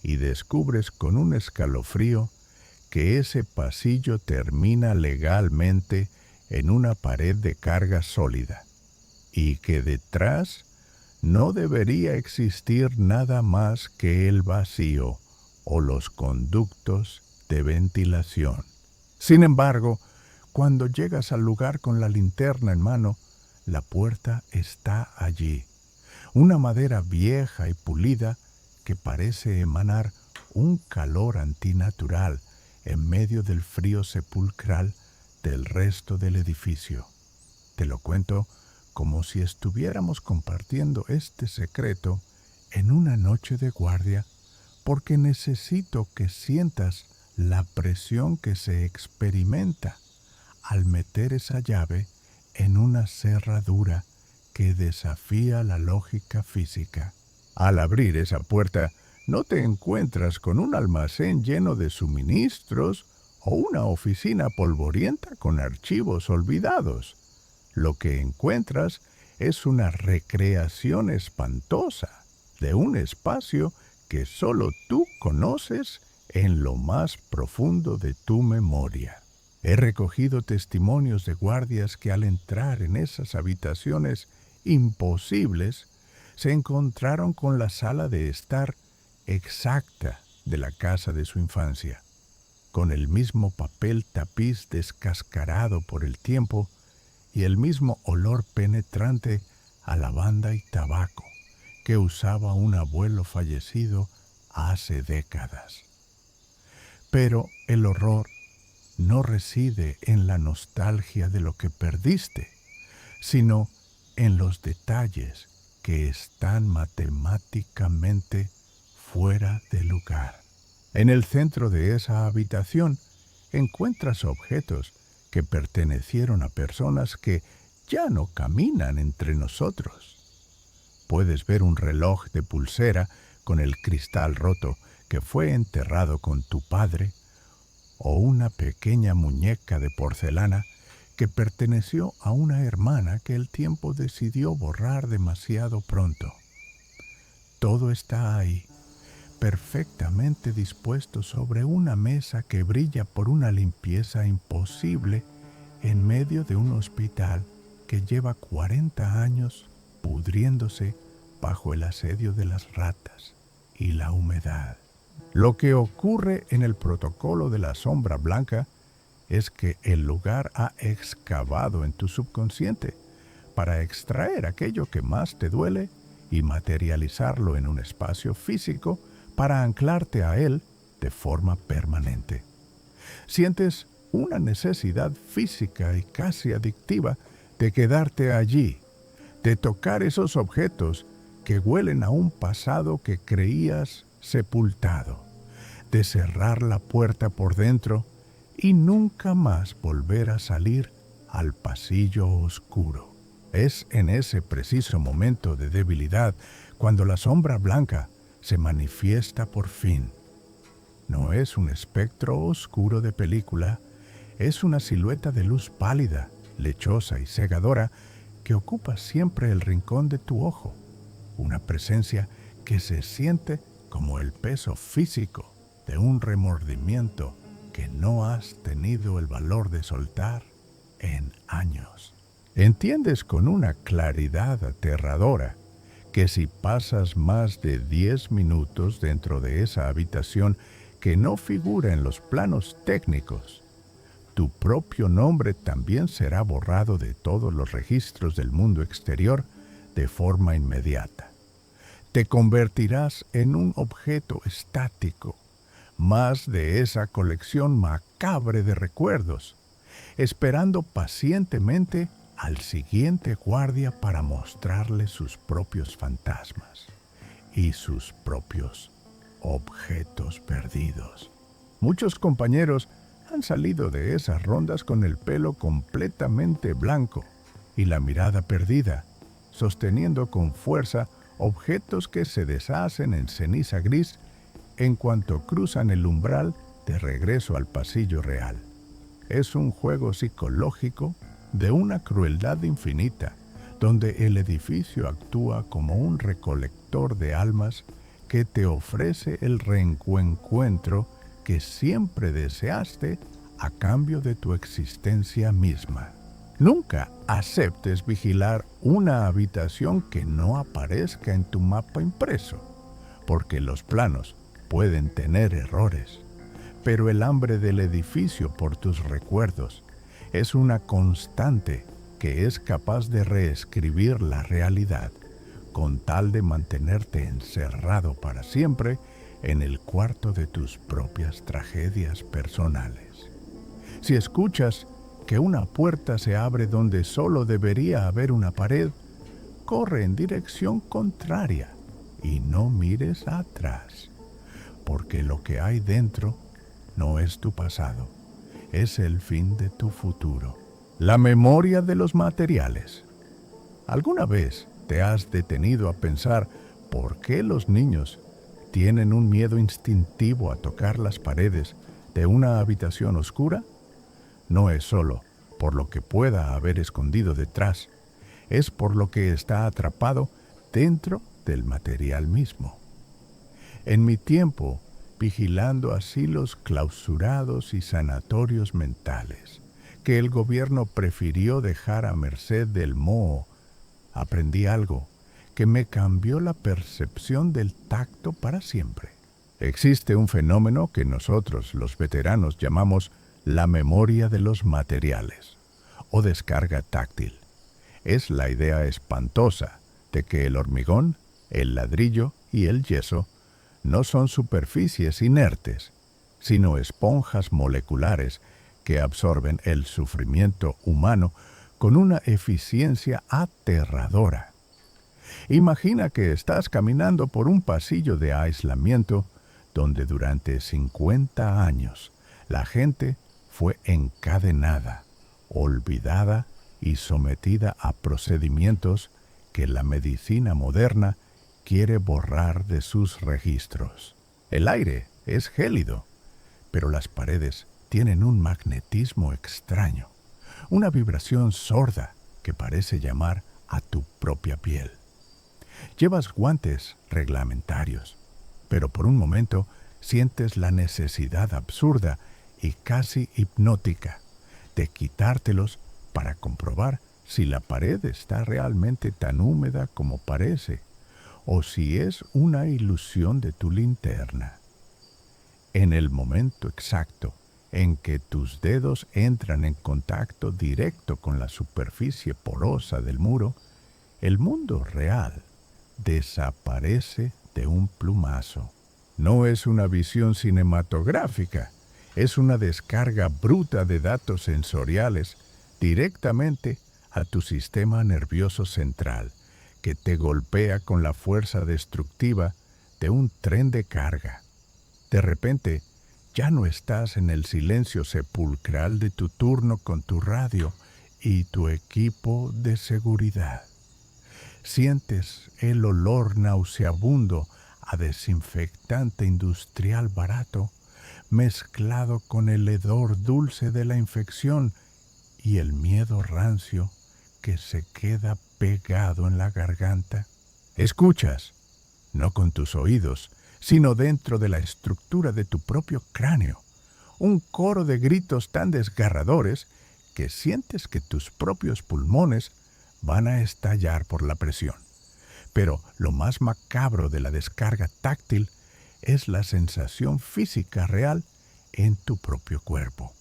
Speaker 1: y descubres con un escalofrío que ese pasillo termina legalmente en una pared de carga sólida y que detrás no debería existir nada más que el vacío o los conductos de ventilación. Sin embargo, cuando llegas al lugar con la linterna en mano, la puerta está allí, una madera vieja y pulida que parece emanar un calor antinatural en medio del frío sepulcral del resto del edificio. Te lo cuento como si estuviéramos compartiendo este secreto en una noche de guardia, porque necesito que sientas la presión que se experimenta al meter esa llave en una cerradura que desafía la lógica física. Al abrir esa puerta, no te encuentras con un almacén lleno de suministros o una oficina polvorienta con archivos olvidados. Lo que encuentras es una recreación espantosa de un espacio que solo tú conoces en lo más profundo de tu memoria. He recogido testimonios de guardias que al entrar en esas habitaciones imposibles se encontraron con la sala de estar exacta de la casa de su infancia, con el mismo papel tapiz descascarado por el tiempo y el mismo olor penetrante a lavanda y tabaco que usaba un abuelo fallecido hace décadas. Pero el horror no reside en la nostalgia de lo que perdiste, sino en los detalles que están matemáticamente fuera de lugar. En el centro de esa habitación encuentras objetos que pertenecieron a personas que ya no caminan entre nosotros. Puedes ver un reloj de pulsera con el cristal roto que fue enterrado con tu padre, o una pequeña muñeca de porcelana que perteneció a una hermana que el tiempo decidió borrar demasiado pronto. Todo está ahí, perfectamente dispuesto sobre una mesa que brilla por una limpieza imposible en medio de un hospital que lleva 40 años pudriéndose bajo el asedio de las ratas y la humedad. Lo que ocurre en el protocolo de la sombra blanca es que el lugar ha excavado en tu subconsciente para extraer aquello que más te duele y materializarlo en un espacio físico para anclarte a él de forma permanente. Sientes una necesidad física y casi adictiva de quedarte allí, de tocar esos objetos que huelen a un pasado que creías sepultado, de cerrar la puerta por dentro y nunca más volver a salir al pasillo oscuro. Es en ese preciso momento de debilidad cuando la sombra blanca se manifiesta por fin. No es un espectro oscuro de película, es una silueta de luz pálida, lechosa y cegadora que ocupa siempre el rincón de tu ojo, una presencia que se siente como el peso físico de un remordimiento que no has tenido el valor de soltar en años. Entiendes con una claridad aterradora que si pasas más de 10 minutos dentro de esa habitación que no figura en los planos técnicos, tu propio nombre también será borrado de todos los registros del mundo exterior de forma inmediata. Te convertirás en un objeto estático, más de esa colección macabre de recuerdos, esperando pacientemente al siguiente guardia para mostrarle sus propios fantasmas y sus propios objetos perdidos. Muchos compañeros han salido de esas rondas con el pelo completamente blanco y la mirada perdida, sosteniendo con fuerza objetos que se deshacen en ceniza gris en cuanto cruzan el umbral de regreso al pasillo real. Es un juego psicológico de una crueldad infinita, donde el edificio actúa como un recolector de almas que te ofrece el reencuentro que siempre deseaste a cambio de tu existencia misma. Nunca aceptes vigilar una habitación que no aparezca en tu mapa impreso, porque los planos pueden tener errores, pero el hambre del edificio por tus recuerdos es una constante que es capaz de reescribir la realidad con tal de mantenerte encerrado para siempre en el cuarto de tus propias tragedias personales. Si escuchas que una puerta se abre donde solo debería haber una pared, corre en dirección contraria y no mires atrás, porque lo que hay dentro no es tu pasado, es el fin de tu futuro. La memoria de los materiales. ¿Alguna vez te has detenido a pensar por qué los niños tienen un miedo instintivo a tocar las paredes de una habitación oscura? No es solo por lo que pueda haber escondido detrás, es por lo que está atrapado dentro del material mismo. En mi tiempo, vigilando asilos clausurados y sanatorios mentales, que el gobierno prefirió dejar a merced del moho, aprendí algo que me cambió la percepción del tacto para siempre. Existe un fenómeno que nosotros, los veteranos, llamamos la memoria de los materiales o descarga táctil. Es la idea espantosa de que el hormigón, el ladrillo y el yeso no son superficies inertes, sino esponjas moleculares que absorben el sufrimiento humano con una eficiencia aterradora. Imagina que estás caminando por un pasillo de aislamiento donde durante 50 años la gente fue encadenada, olvidada y sometida a procedimientos que la medicina moderna quiere borrar de sus registros. El aire es gélido, pero las paredes tienen un magnetismo extraño, una vibración sorda que parece llamar a tu propia piel. Llevas guantes reglamentarios, pero por un momento sientes la necesidad absurda y casi hipnótica de quitártelos para comprobar si la pared está realmente tan húmeda como parece, o si es una ilusión de tu linterna. En el momento exacto en que tus dedos entran en contacto directo con la superficie porosa del muro, el mundo real desaparece de un plumazo. No es una visión cinematográfica, es una descarga bruta de datos sensoriales directamente a tu sistema nervioso central, que te golpea con la fuerza destructiva de un tren de carga. De repente, ya no estás en el silencio sepulcral de tu turno con tu radio y tu equipo de seguridad. Sientes el olor nauseabundo a desinfectante industrial barato, mezclado con el hedor dulce de la infección y el miedo rancio que se queda pegado en la garganta. Escuchas, no con tus oídos, sino dentro de la estructura de tu propio cráneo, un coro de gritos tan desgarradores que sientes que tus propios pulmones van a estallar por la presión. Pero lo más macabro de la descarga táctil es la sensación física real en tu propio cuerpo.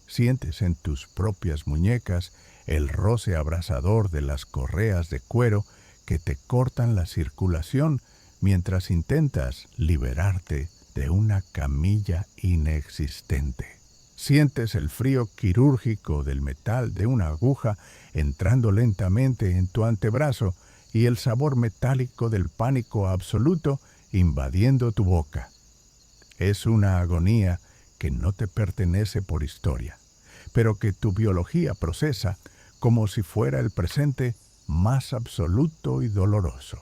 Speaker 1: Sientes en tus propias muñecas el roce abrasador de las correas de cuero que te cortan la circulación mientras intentas liberarte de una camilla inexistente. Sientes el frío quirúrgico del metal de una aguja entrando lentamente en tu antebrazo y el sabor metálico del pánico absoluto invadiendo tu boca. Es una agonía que no te pertenece por historia, pero que tu biología procesa como si fuera el presente más absoluto y doloroso.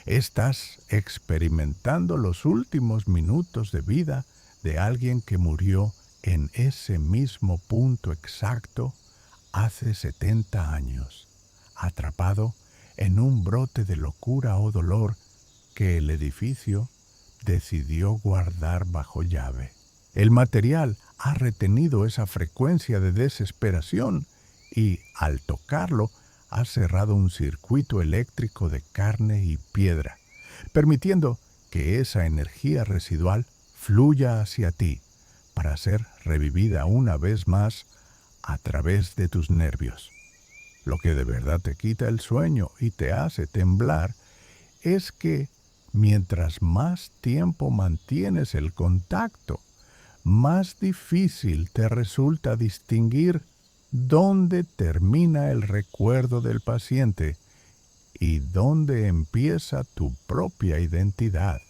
Speaker 1: Estás experimentando los últimos minutos de vida de alguien que murió en ese mismo punto exacto hace 70 años, atrapado en un brote de locura o dolor que el edificio decidió guardar bajo llave. El material ha retenido esa frecuencia de desesperación y, al tocarlo, ha cerrado un circuito eléctrico de carne y piedra, permitiendo que esa energía residual fluya hacia ti para ser revivida una vez más a través de tus nervios. Lo que de verdad te quita el sueño y te hace temblar es que mientras más tiempo mantienes el contacto, más difícil te resulta distinguir dónde termina el recuerdo del paciente y dónde empieza tu propia identidad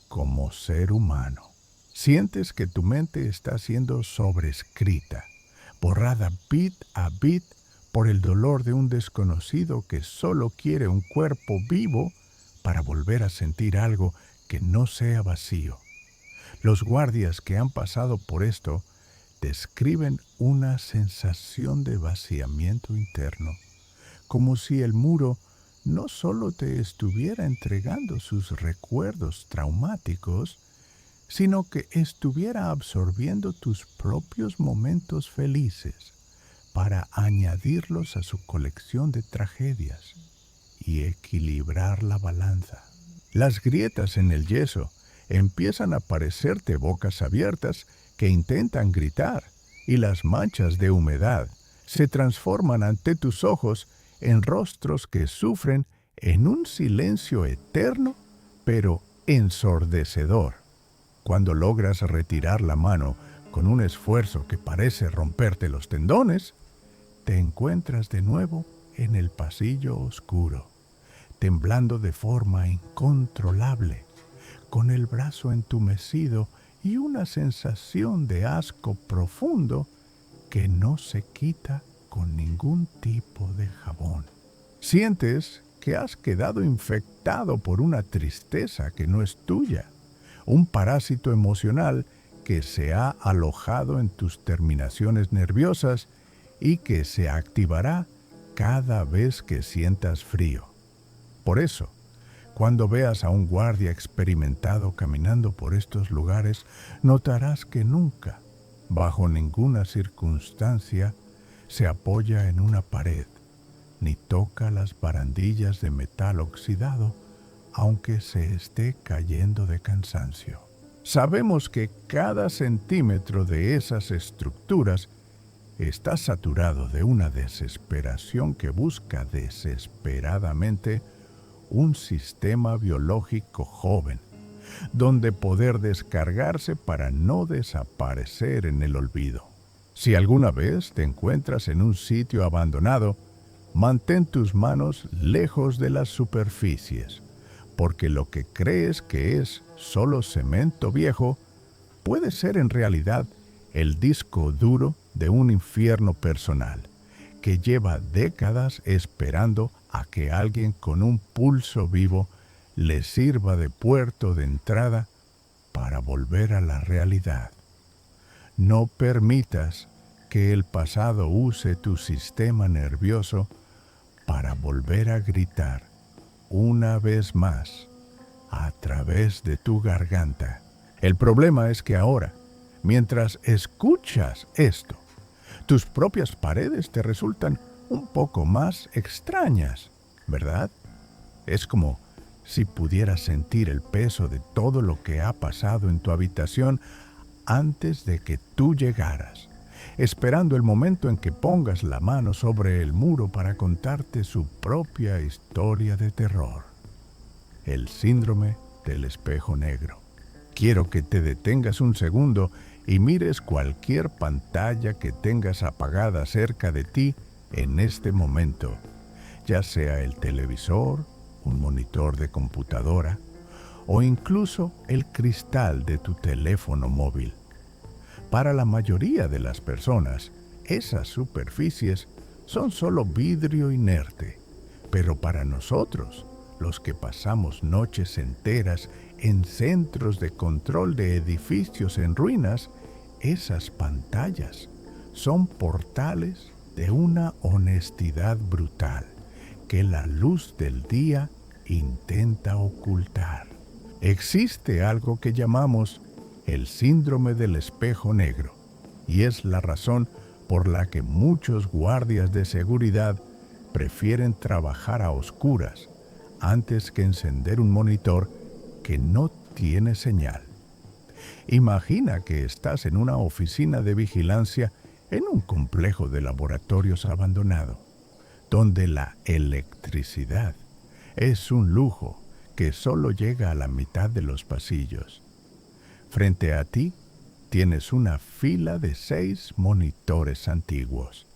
Speaker 1: como ser humano. Sientes que tu mente está siendo sobrescrita, borrada bit a bit por el dolor de un desconocido que solo quiere un cuerpo vivo para volver a sentir algo que no sea vacío. Los guardias que han pasado por esto describen una sensación de vaciamiento interno, como si el muro no solo te estuviera entregando sus recuerdos traumáticos, sino que estuviera absorbiendo tus propios momentos felices para añadirlos a su colección de tragedias y equilibrar la balanza. Las grietas en el yeso empiezan a aparecerte bocas abiertas que intentan gritar y las manchas de humedad se transforman ante tus ojos en rostros que sufren en un silencio eterno pero ensordecedor. Cuando logras retirar la mano con un esfuerzo que parece romperte los tendones, te encuentras de nuevo en el pasillo oscuro, temblando de forma incontrolable, con el brazo entumecido y una sensación de asco profundo que no se quita con ningún tipo de jabón. Sientes que has quedado infectado por una tristeza que no es tuya, un parásito emocional que se ha alojado en tus terminaciones nerviosas y que se activará cada vez que sientas frío. Por eso, cuando veas a un guardia experimentado caminando por estos lugares, notarás que nunca, bajo ninguna circunstancia, se apoya en una pared, ni toca las barandillas de metal oxidado, aunque se esté cayendo de cansancio. Sabemos que cada centímetro de esas estructuras está saturado de una desesperación que busca desesperadamente un sistema biológico joven, donde poder descargarse para no desaparecer en el olvido. Si alguna vez te encuentras en un sitio abandonado, mantén tus manos lejos de las superficies, porque lo que crees que es solo cemento viejo puede ser en realidad el disco duro de un infierno personal que lleva décadas esperando a que alguien con un pulso vivo le sirva de puerto de entrada para volver a la realidad. No permitas que el pasado use tu sistema nervioso para volver a gritar una vez más a través de tu garganta. El problema es que ahora, mientras escuchas esto, tus propias paredes te resultan un poco más extrañas, ¿verdad? Es como si pudieras sentir el peso de todo lo que ha pasado en tu habitación antes de que tú llegaras, esperando el momento en que pongas la mano sobre el muro para contarte su propia historia de terror. El síndrome del espejo negro. Quiero que te detengas un segundo y mires cualquier pantalla que tengas apagada cerca de ti en este momento, ya sea el televisor, un monitor de computadora o incluso el cristal de tu teléfono móvil. Para la mayoría de las personas, esas superficies son solo vidrio inerte, pero para nosotros, los que pasamos noches enteras en centros de control de edificios en ruinas, esas pantallas son portales de una honestidad brutal que la luz del día intenta ocultar. Existe algo que llamamos el síndrome del espejo negro, y es la razón por la que muchos guardias de seguridad prefieren trabajar a oscuras antes que encender un monitor que no tiene señal. Imagina que estás en una oficina de vigilancia en un complejo de laboratorios abandonado, donde la electricidad es un lujo que solo llega a la mitad de los pasillos. Frente a ti tienes una fila de 6 monitores antiguos,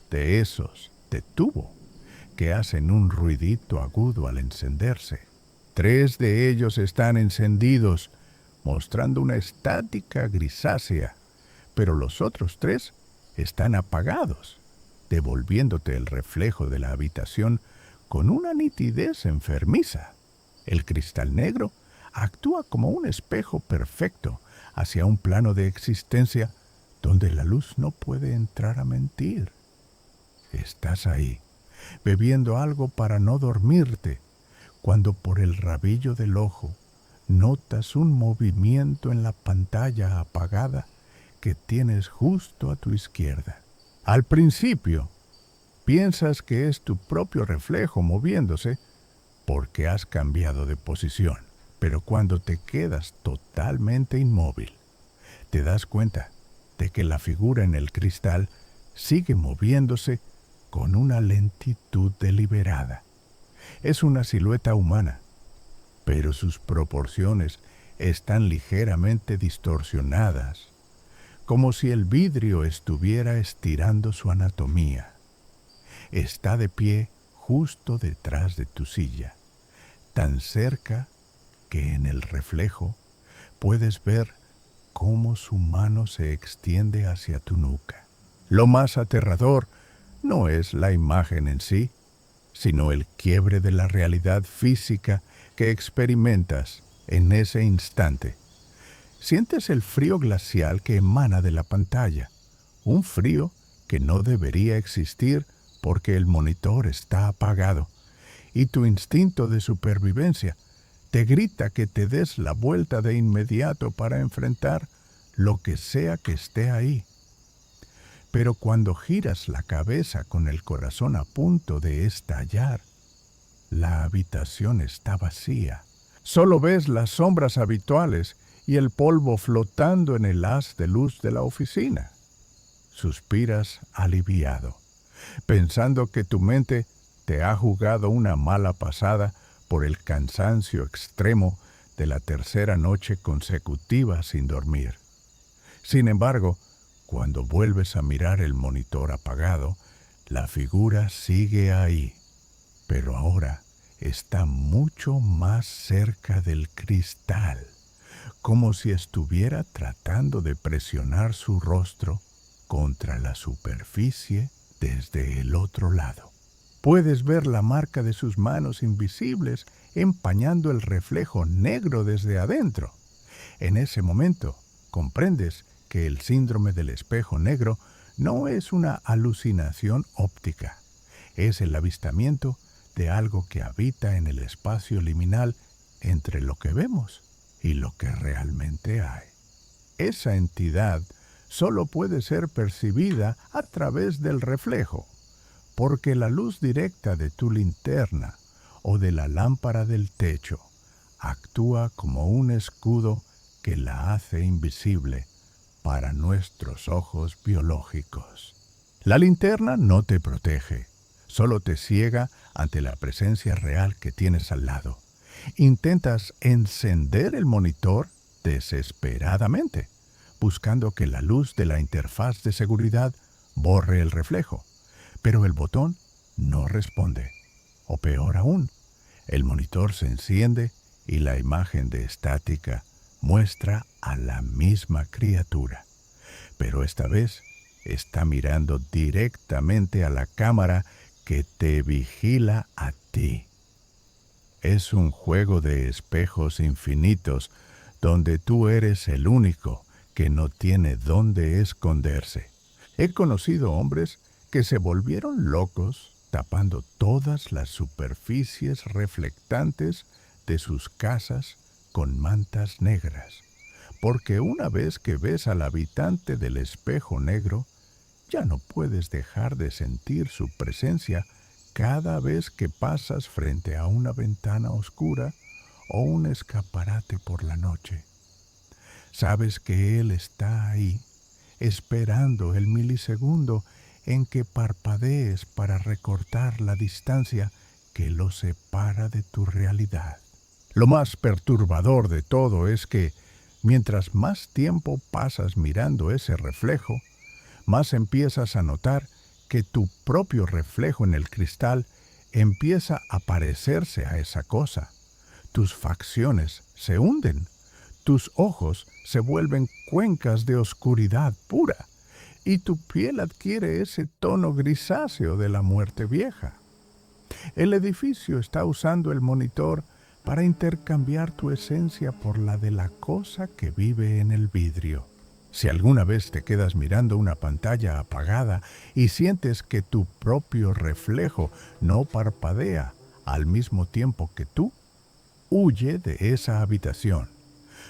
Speaker 1: de esos de tubo, que hacen un ruidito agudo al encenderse. 3 de ellos están encendidos, mostrando una estática grisácea, pero los otros 3 están apagados, devolviéndote el reflejo de la habitación con una nitidez enfermiza. El cristal negro actúa como un espejo perfecto hacia un plano de existencia donde la luz no puede entrar a mentir. Estás ahí, bebiendo algo para no dormirte, cuando por el rabillo del ojo notas un movimiento en la pantalla apagada que tienes justo a tu izquierda. Al principio, piensas que es tu propio reflejo moviéndose porque has cambiado de posición. Pero cuando te quedas totalmente inmóvil, te das cuenta de que la figura en el cristal sigue moviéndose con una lentitud deliberada. Es una silueta humana, pero sus proporciones están ligeramente distorsionadas, como si el vidrio estuviera estirando su anatomía. Está de pie justo detrás de tu silla, tan cerca que en el reflejo puedes ver cómo su mano se extiende hacia tu nuca. Lo más aterrador no es la imagen en sí, sino el quiebre de la realidad física que experimentas en ese instante. Sientes el frío glacial que emana de la pantalla, un frío que no debería existir porque el monitor está apagado, y tu instinto de supervivencia te grita que te des la vuelta de inmediato para enfrentar lo que sea que esté ahí. Pero cuando giras la cabeza con el corazón a punto de estallar, la habitación está vacía. Solo ves las sombras habituales y el polvo flotando en el haz de luz de la oficina. Suspiras aliviado, pensando que tu mente te ha jugado una mala pasada por el cansancio extremo de la tercera noche consecutiva sin dormir. Sin embargo, cuando vuelves a mirar el monitor apagado, la figura sigue ahí, pero ahora está mucho más cerca del cristal, como si estuviera tratando de presionar su rostro contra la superficie desde el otro lado. Puedes ver la marca de sus manos invisibles empañando el reflejo negro desde adentro. En ese momento, comprendes que el síndrome del espejo negro no es una alucinación óptica. Es el avistamiento de algo que habita en el espacio liminal entre lo que vemos y lo que realmente hay. Esa entidad solo puede ser percibida a través del reflejo, porque la luz directa de tu linterna o de la lámpara del techo actúa como un escudo que la hace invisible para nuestros ojos biológicos. La linterna no te protege, solo te ciega ante la presencia real que tienes al lado. Intentas encender el monitor desesperadamente, buscando que la luz de la interfaz de seguridad borre el reflejo, pero el botón no responde. O peor aún, el monitor se enciende y la imagen de estática muestra a la misma criatura, pero esta vez está mirando directamente a la cámara que te vigila a ti. Es un juego de espejos infinitos donde tú eres el único que no tiene dónde esconderse. He conocido hombres que se volvieron locos tapando todas las superficies reflectantes de sus casas con mantas negras, porque una vez que ves al habitante del espejo negro, ya no puedes dejar de sentir su presencia cada vez que pasas frente a una ventana oscura o un escaparate por la noche. Sabes que él está ahí, esperando el milisegundo en que parpadees para recortar la distancia que lo separa de tu realidad. Lo más perturbador de todo es que, mientras más tiempo pasas mirando ese reflejo, más empiezas a notar que tu propio reflejo en el cristal empieza a parecerse a esa cosa. Tus facciones se hunden, tus ojos se vuelven cuencas de oscuridad pura, y tu piel adquiere ese tono grisáceo de la muerte vieja. El edificio está usando el monitor para intercambiar tu esencia por la de la cosa que vive en el vidrio. Si alguna vez te quedas mirando una pantalla apagada y sientes que tu propio reflejo no parpadea al mismo tiempo que tú, huye de esa habitación.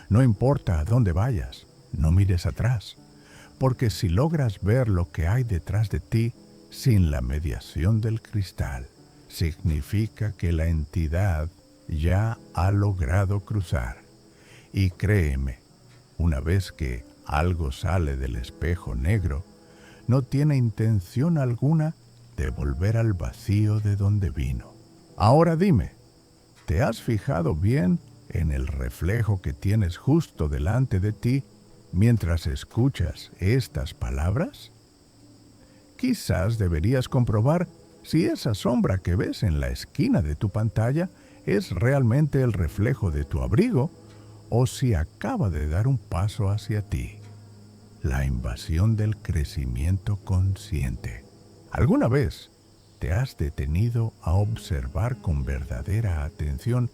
Speaker 1: No importa a dónde vayas, no mires atrás, porque si logras ver lo que hay detrás de ti sin la mediación del cristal, significa que la entidad ya ha logrado cruzar. Y créeme, una vez que algo sale del espejo negro, no tiene intención alguna de volver al vacío de donde vino. Ahora dime, ¿te has fijado bien en el reflejo que tienes justo delante de ti mientras escuchas estas palabras? Quizás deberías comprobar si esa sombra que ves en la esquina de tu pantalla es realmente el reflejo de tu abrigo o si acaba de dar un paso hacia ti. La invasión del crecimiento consciente. ¿Alguna vez te has detenido a observar con verdadera atención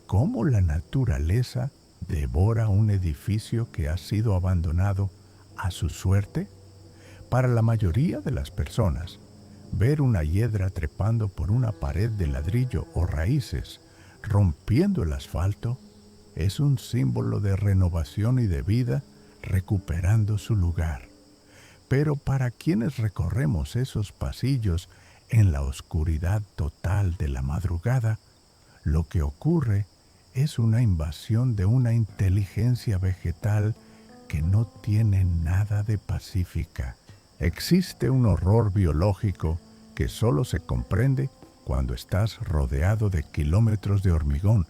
Speaker 1: cómo la naturaleza devora un edificio que ha sido abandonado a su suerte? Para la mayoría de las personas, ver una hiedra trepando por una pared de ladrillo o raíces rompiendo el asfalto es un símbolo de renovación y de vida recuperando su lugar. Pero para quienes recorremos esos pasillos en la oscuridad total de la madrugada, lo que ocurre es una invasión de una inteligencia vegetal que no tiene nada de pacífica. Existe un horror biológico que solo se comprende cuando estás rodeado de kilómetros de hormigón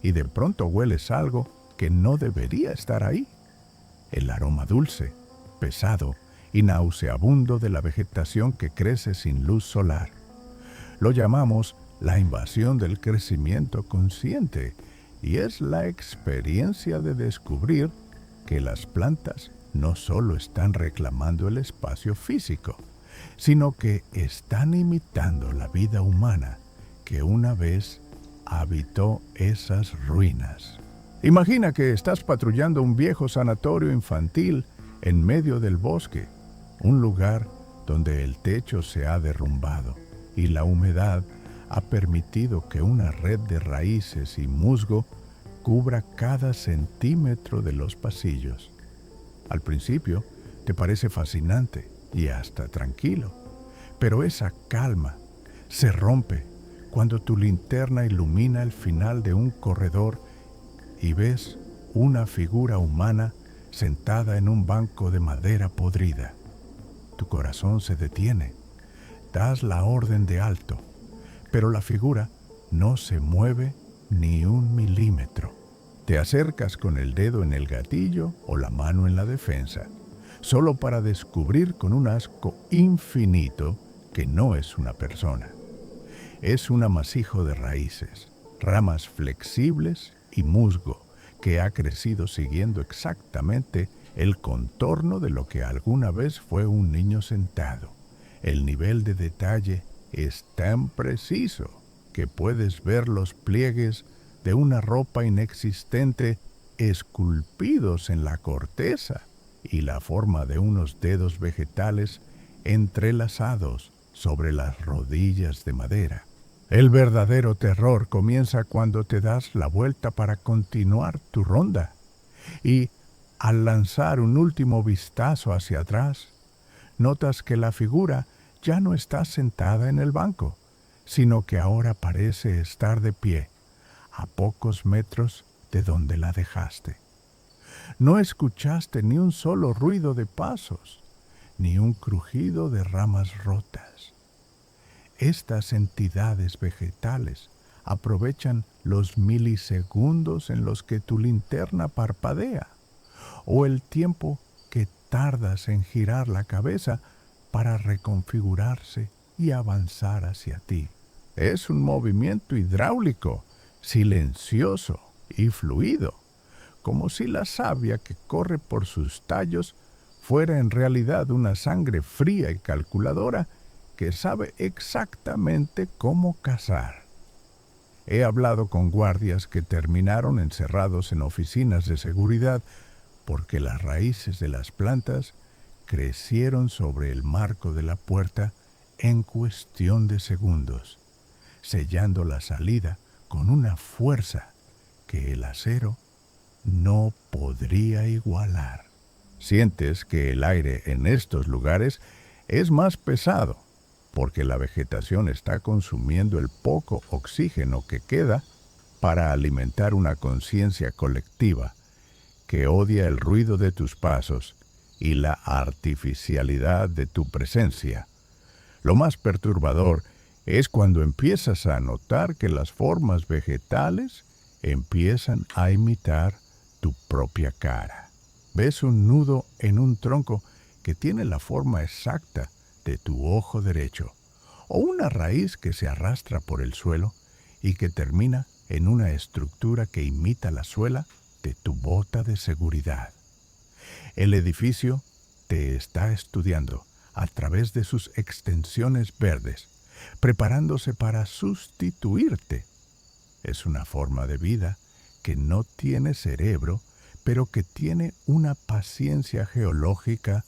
Speaker 1: y de pronto hueles algo que no debería estar ahí. El aroma dulce, pesado y nauseabundo de la vegetación que crece sin luz solar. Lo llamamos la invasión del crecimiento consciente y es la experiencia de descubrir que las plantas no solo están reclamando el espacio físico, sino que están imitando la vida humana que una vez habitó esas ruinas. Imagina que estás patrullando un viejo sanatorio infantil en medio del bosque, un lugar donde el techo se ha derrumbado y la humedad ha permitido que una red de raíces y musgo cubra cada centímetro de los pasillos. Al principio te parece fascinante y hasta tranquilo, pero esa calma se rompe cuando tu linterna ilumina el final de un corredor y ves una figura humana sentada en un banco de madera podrida. Tu corazón se detiene, das la orden de alto, pero la figura no se mueve ni un milímetro. Te acercas con el dedo en el gatillo o la mano en la defensa, solo para descubrir con un asco infinito que no es una persona. Es un amasijo de raíces, ramas flexibles y musgo que ha crecido siguiendo exactamente el contorno de lo que alguna vez fue un niño sentado. El nivel de detalle es tan preciso que puedes ver los pliegues de una ropa inexistente esculpidos en la corteza y la forma de unos dedos vegetales entrelazados sobre las rodillas de madera. El verdadero terror comienza cuando te das la vuelta para continuar tu ronda y, al lanzar un último vistazo hacia atrás, notas que la figura ya no está sentada en el banco, sino que ahora parece estar de pie, a pocos metros de donde la dejaste. No escuchaste ni un solo ruido de pasos, ni un crujido de ramas rotas. Estas entidades vegetales aprovechan los milisegundos en los que tu linterna parpadea, o el tiempo que tardas en girar la cabeza para reconfigurarse y avanzar hacia ti. Es un movimiento hidráulico, silencioso y fluido, como si la savia que corre por sus tallos fuera en realidad una sangre fría y calculadora que sabe exactamente cómo cazar. He hablado con guardias que terminaron encerrados en oficinas de seguridad porque las raíces de las plantas crecieron sobre el marco de la puerta en cuestión de segundos, sellando la salida con una fuerza que el acero no podría igualar. Sientes que el aire en estos lugares es más pesado porque la vegetación está consumiendo el poco oxígeno que queda para alimentar una conciencia colectiva que odia el ruido de tus pasos y la artificialidad de tu presencia. Lo más perturbador es cuando empiezas a notar que las formas vegetales empiezan a imitar tu propia cara. Ves un nudo en un tronco que tiene la forma exacta de tu ojo derecho, o una raíz que se arrastra por el suelo y que termina en una estructura que imita la suela de tu bota de seguridad. El edificio te está estudiando a través de sus extensiones verdes, preparándose para sustituirte. Es una forma de vida que no tiene cerebro, pero que tiene una paciencia geológica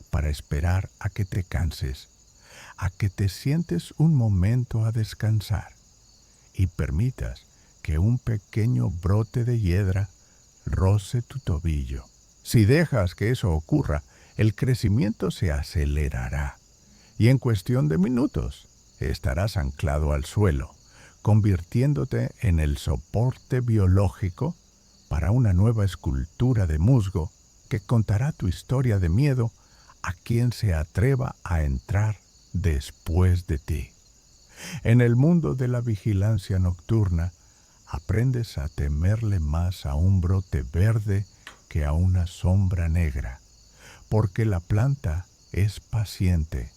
Speaker 1: para esperar a que te canses, a que te sientes un momento a descansar y permitas que un pequeño brote de hiedra roce tu tobillo. Si dejas que eso ocurra, el crecimiento se acelerará y en cuestión de minutos estarás anclado al suelo, convirtiéndote en el soporte biológico para una nueva escultura de musgo que contará tu historia de miedo a quien se atreva a entrar después de ti. En el mundo de la vigilancia nocturna, aprendes a temerle más a un brote verde que a una sombra negra, porque la planta es paciente,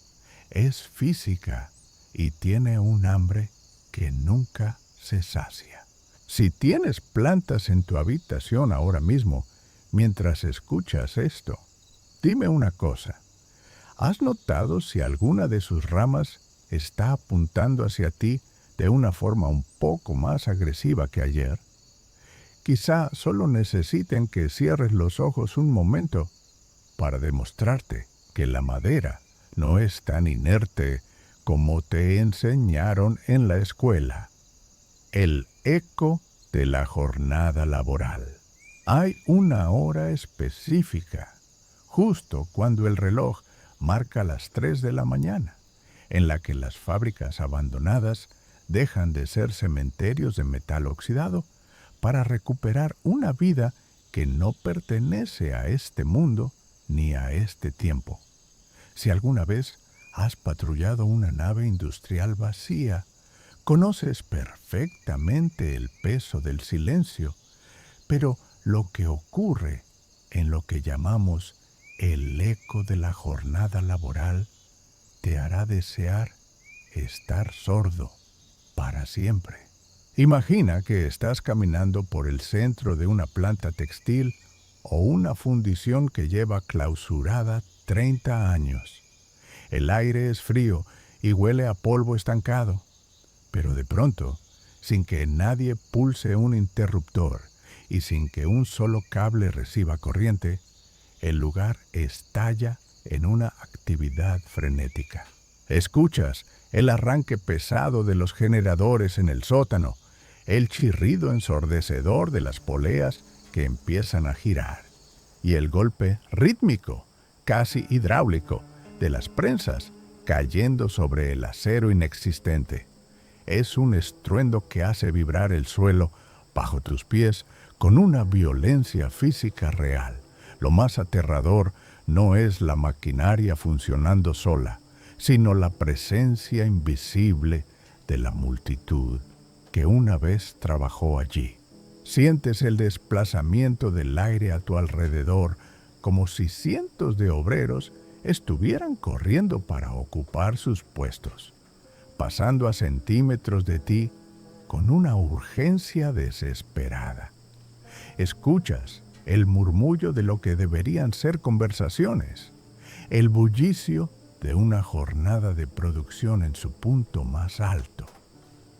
Speaker 1: es física y tiene un hambre que nunca se sacia. Si tienes plantas en tu habitación ahora mismo, mientras escuchas esto, dime una cosa. ¿Has notado si alguna de sus ramas está apuntando hacia ti de una forma un poco más agresiva que ayer? Quizá solo necesiten que cierres los ojos un momento para demostrarte que la madera no es tan inerte como te enseñaron en la escuela. El eco de la jornada laboral. Hay una hora específica, justo cuando el reloj marca las 3 de la mañana, en la que las fábricas abandonadas dejan de ser cementerios de metal oxidado para recuperar una vida que no pertenece a este mundo ni a este tiempo. Si alguna vez has patrullado una nave industrial vacía, conoces perfectamente el peso del silencio, pero lo que ocurre en lo que llamamos el eco de la jornada laboral te hará desear estar sordo para siempre. Imagina que estás caminando por el centro de una planta textil o una fundición que lleva clausurada 30 años. El aire es frío y huele a polvo estancado, pero de pronto, sin que nadie pulse un interruptor y sin que un solo cable reciba corriente, el lugar estalla en una actividad frenética. Escuchas el arranque pesado de los generadores en el sótano, el chirrido ensordecedor de las poleas que empiezan a girar, y el golpe rítmico, casi hidráulico, de las prensas cayendo sobre el acero inexistente. Es un estruendo que hace vibrar el suelo bajo tus pies con una violencia física real. Lo más aterrador no es la maquinaria funcionando sola, sino la presencia invisible de la multitud que una vez trabajó allí. Sientes el desplazamiento del aire a tu alrededor, como si cientos de obreros estuvieran corriendo para ocupar sus puestos, pasando a centímetros de ti con una urgencia desesperada. Escuchas el murmullo de lo que deberían ser conversaciones, el bullicio de una jornada de producción en su punto más alto.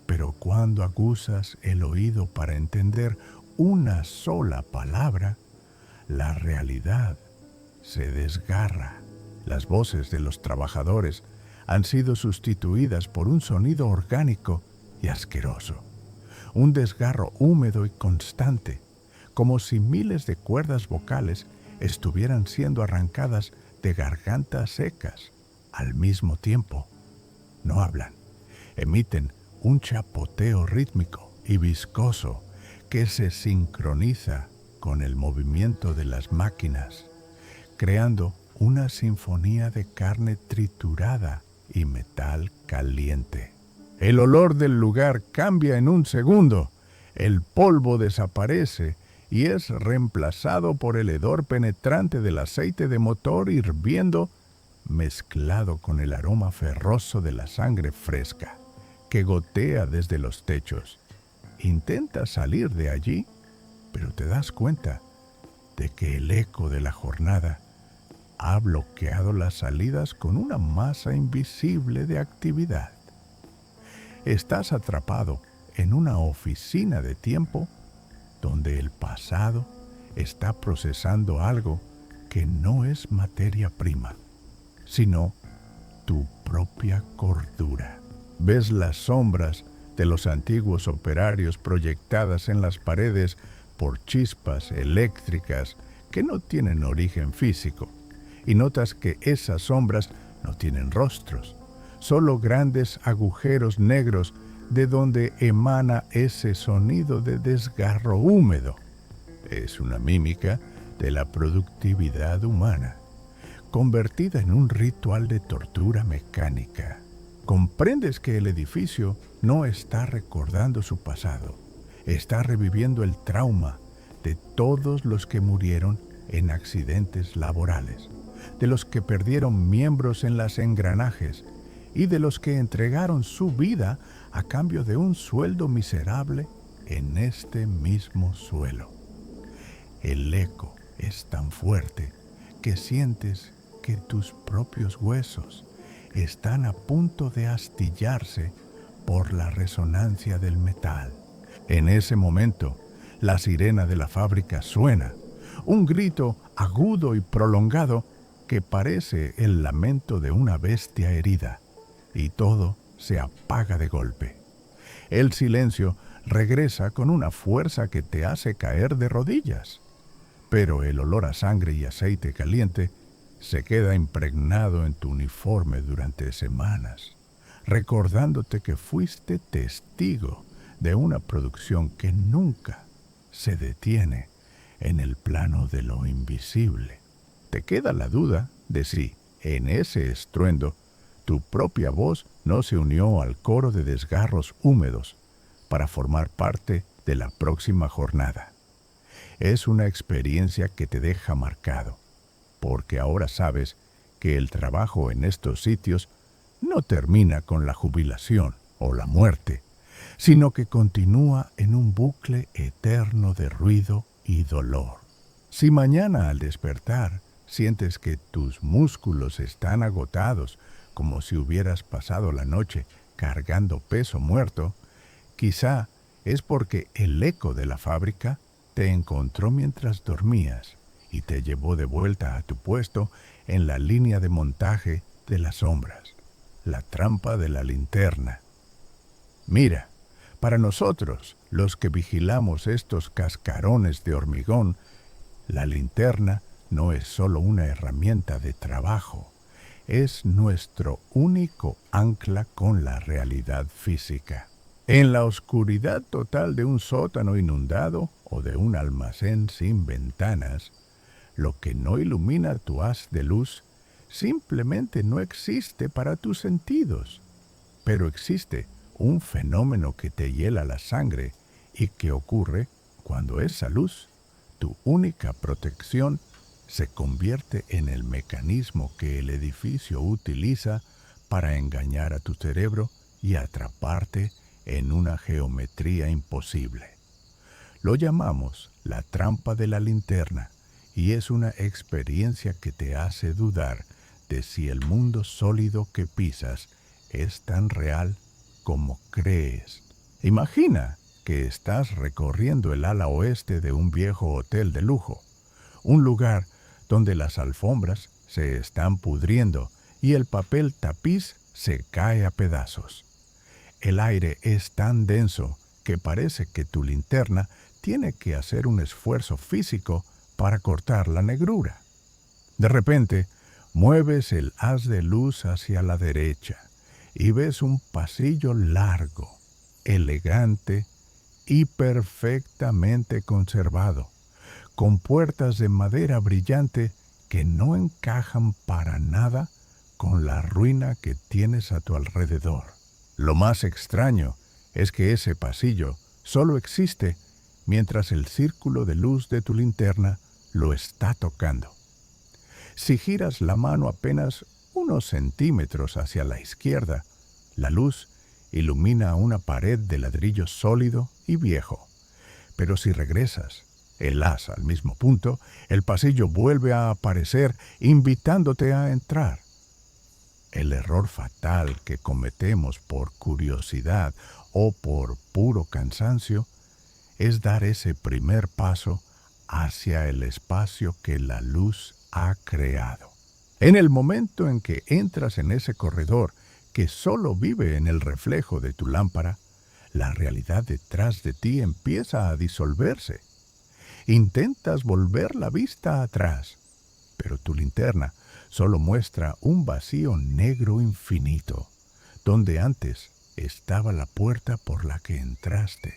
Speaker 1: Pero cuando aguzas el oído para entender una sola palabra, la realidad se desgarra. Las voces de los trabajadores han sido sustituidas por un sonido orgánico y asqueroso, un desgarro húmedo y constante, como si miles de cuerdas vocales estuvieran siendo arrancadas de gargantas secas al mismo tiempo. No hablan, emiten un chapoteo rítmico y viscoso que se sincroniza con el movimiento de las máquinas, creando una sinfonía de carne triturada y metal caliente. El olor del lugar cambia en un segundo, el polvo desaparece y es reemplazado por el hedor penetrante del aceite de motor hirviendo, mezclado con el aroma ferroso de la sangre fresca que gotea desde los techos. Intentas salir de allí, pero te das cuenta de que el eco de la jornada ha bloqueado las salidas con una masa invisible de actividad. Estás atrapado en una oficina de tiempo donde el pasado está procesando algo que no es materia prima, sino tu propia cordura. Ves las sombras de los antiguos operarios proyectadas en las paredes por chispas eléctricas que no tienen origen físico, y notas que esas sombras no tienen rostros, solo grandes agujeros negros de donde emana ese sonido de desgarro húmedo. Es una mímica de la productividad humana, convertida en un ritual de tortura mecánica. Comprendes que el edificio no está recordando su pasado, está reviviendo el trauma de todos los que murieron en accidentes laborales, de los que perdieron miembros en los engranajes y de los que entregaron su vida a cambio de un sueldo miserable en este mismo suelo. El eco es tan fuerte que sientes que tus propios huesos están a punto de astillarse por la resonancia del metal. En ese momento, la sirena de la fábrica suena, un grito agudo y prolongado que parece el lamento de una bestia herida, y todo se apaga de golpe. El silencio regresa con una fuerza que te hace caer de rodillas, pero el olor a sangre y aceite caliente se queda impregnado en tu uniforme durante semanas, recordándote que fuiste testigo de una producción que nunca se detiene en el plano de lo invisible. Te queda la duda de si, en ese estruendo, tu propia voz no se unió al coro de desgarros húmedos para formar parte de la próxima jornada. Es una experiencia que te deja marcado, porque ahora sabes que el trabajo en estos sitios no termina con la jubilación o la muerte, sino que continúa en un bucle eterno de ruido y dolor. Si mañana al despertar sientes que tus músculos están agotados, como si hubieras pasado la noche cargando peso muerto, quizá es porque el eco de la fábrica te encontró mientras dormías y te llevó de vuelta a tu puesto en la línea de montaje de las sombras, la trampa de la linterna. Mira, para nosotros, los que vigilamos estos cascarones de hormigón, la linterna no es solo una herramienta de trabajo, es nuestro único ancla con la realidad física. En la oscuridad total de un sótano inundado o de un almacén sin ventanas, lo que no ilumina tu haz de luz simplemente no existe para tus sentidos, pero existe un fenómeno que te hiela la sangre y que ocurre cuando esa luz, tu única protección, se convierte en el mecanismo que el edificio utiliza para engañar a tu cerebro y atraparte en una geometría imposible. Lo llamamos la trampa de la linterna y es una experiencia que te hace dudar de si el mundo sólido que pisas es tan real como crees. Imagina que estás recorriendo el ala oeste de un viejo hotel de lujo, un lugar donde las alfombras se están pudriendo y el papel tapiz se cae a pedazos. El aire es tan denso que parece que tu linterna tiene que hacer un esfuerzo físico para cortar la negrura. De repente, mueves el haz de luz hacia la derecha y ves un pasillo largo, elegante y perfectamente conservado, con puertas de madera brillante que no encajan para nada con la ruina que tienes a tu alrededor. Lo más extraño es que ese pasillo solo existe mientras el círculo de luz de tu linterna lo está tocando. Si giras la mano apenas unos centímetros hacia la izquierda, la luz ilumina una pared de ladrillo sólido y viejo. Pero si regresas el haz al mismo punto, el pasillo vuelve a aparecer invitándote a entrar. El error fatal que cometemos por curiosidad o por puro cansancio es dar ese primer paso hacia el espacio que la luz ha creado. En el momento en que entras en ese corredor que solo vive en el reflejo de tu lámpara, la realidad detrás de ti empieza a disolverse. Intentas volver la vista atrás, pero tu linterna solo muestra un vacío negro infinito, donde antes estaba la puerta por la que entraste.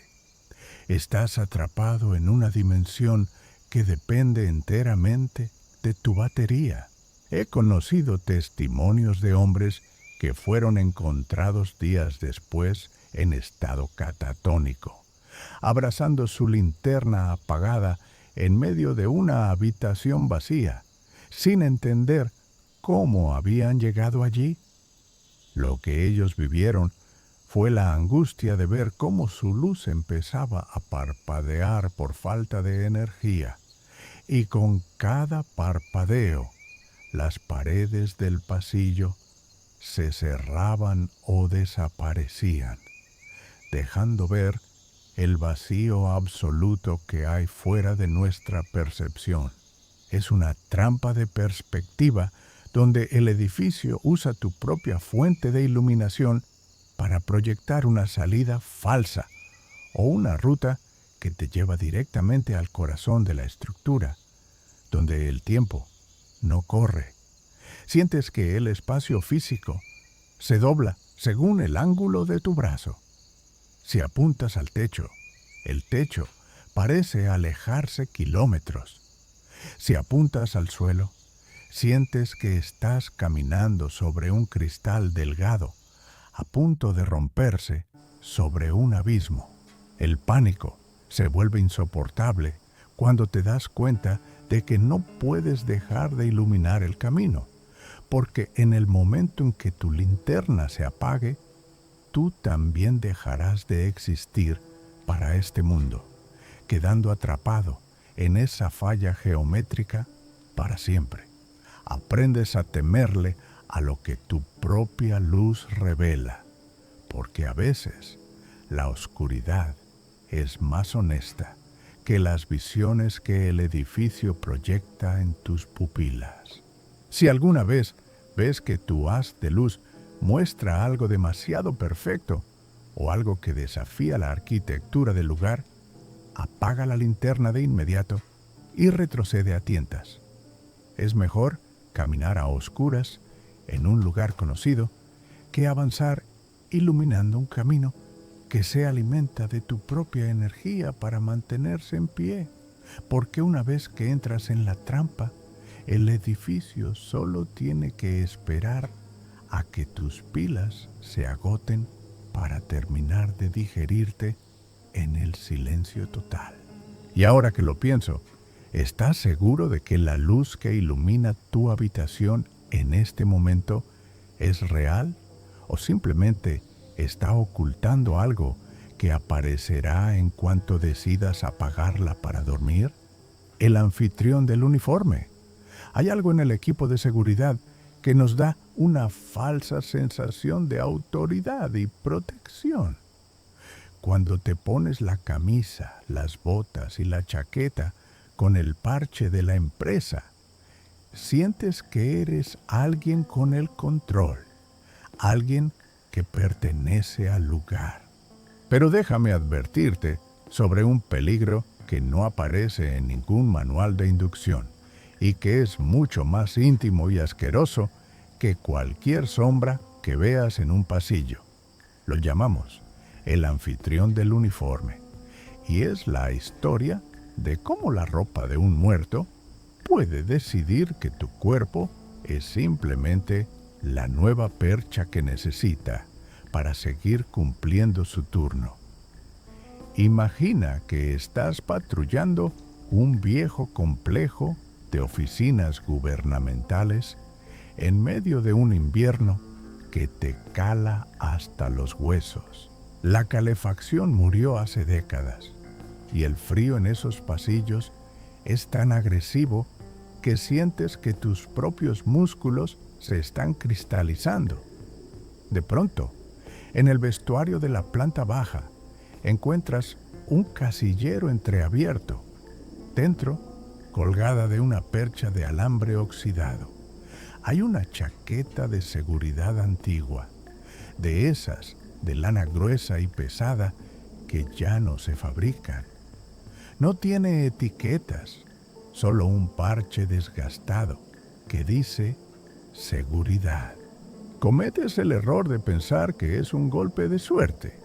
Speaker 1: Estás atrapado en una dimensión que depende enteramente de tu batería. He conocido testimonios de hombres que fueron encontrados días después en estado catatónico, abrazando su linterna apagada en medio de una habitación vacía, sin entender cómo habían llegado allí. Lo que ellos vivieron fue la angustia de ver cómo su luz empezaba a parpadear por falta de energía, y con cada parpadeo, las paredes del pasillo se cerraban o desaparecían, dejando ver el vacío absoluto que hay fuera de nuestra percepción. Es una trampa de perspectiva donde el edificio usa tu propia fuente de iluminación para proyectar una salida falsa o una ruta que te lleva directamente al corazón de la estructura, donde el tiempo no corre. Sientes que el espacio físico se dobla según el ángulo de tu brazo. Si apuntas al techo, el techo parece alejarse kilómetros. Si apuntas al suelo, sientes que estás caminando sobre un cristal delgado, a punto de romperse sobre un abismo. El pánico se vuelve insoportable cuando te das cuenta de que no puedes dejar de iluminar el camino, porque en el momento en que tu linterna se apague, tú también dejarás de existir para este mundo, quedando atrapado en esa falla geométrica para siempre. Aprendes a temerle a lo que tu propia luz revela, porque a veces la oscuridad es más honesta que las visiones que el edificio proyecta en tus pupilas. Si alguna vez ves que tu haz de luz muestra algo demasiado perfecto o algo que desafía la arquitectura del lugar, apaga la linterna de inmediato y retrocede a tientas. Es mejor caminar a oscuras en un lugar conocido que avanzar iluminando un camino que se alimenta de tu propia energía para mantenerse en pie, porque una vez que entras en la trampa, el edificio solo tiene que esperar a que tus pilas se agoten para terminar de digerirte en el silencio total. Y ahora que lo pienso, ¿estás seguro de que la luz que ilumina tu habitación en este momento es real o simplemente está ocultando algo que aparecerá en cuanto decidas apagarla para dormir? El anfitrión del uniforme. Hay algo en el equipo de seguridad que nos da una falsa sensación de autoridad y protección. Cuando te pones la camisa, las botas y la chaqueta con el parche de la empresa, sientes que eres alguien con el control, alguien que pertenece al lugar. Pero déjame advertirte sobre un peligro que no aparece en ningún manual de inducción y que es mucho más íntimo y asqueroso que cualquier sombra que veas en un pasillo. Lo llamamos el anfitrión del uniforme. y es la historia de cómo la ropa de un muerto puede decidir que tu cuerpo es simplemente la nueva percha que necesita para seguir cumpliendo su turno. Imagina que estás patrullando un viejo complejo de oficinas gubernamentales en medio de un invierno que te cala hasta los huesos. La calefacción murió hace décadas y el frío en esos pasillos es tan agresivo que sientes que tus propios músculos se están cristalizando. De pronto, en el vestuario de la planta baja, encuentras un casillero entreabierto. Dentro, colgada de una percha de alambre oxidado, hay una chaqueta de seguridad antigua, de esas de lana gruesa y pesada que ya no se fabrican. No tiene etiquetas, solo un parche desgastado que dice seguridad. Cometes el error de pensar que es un golpe de suerte,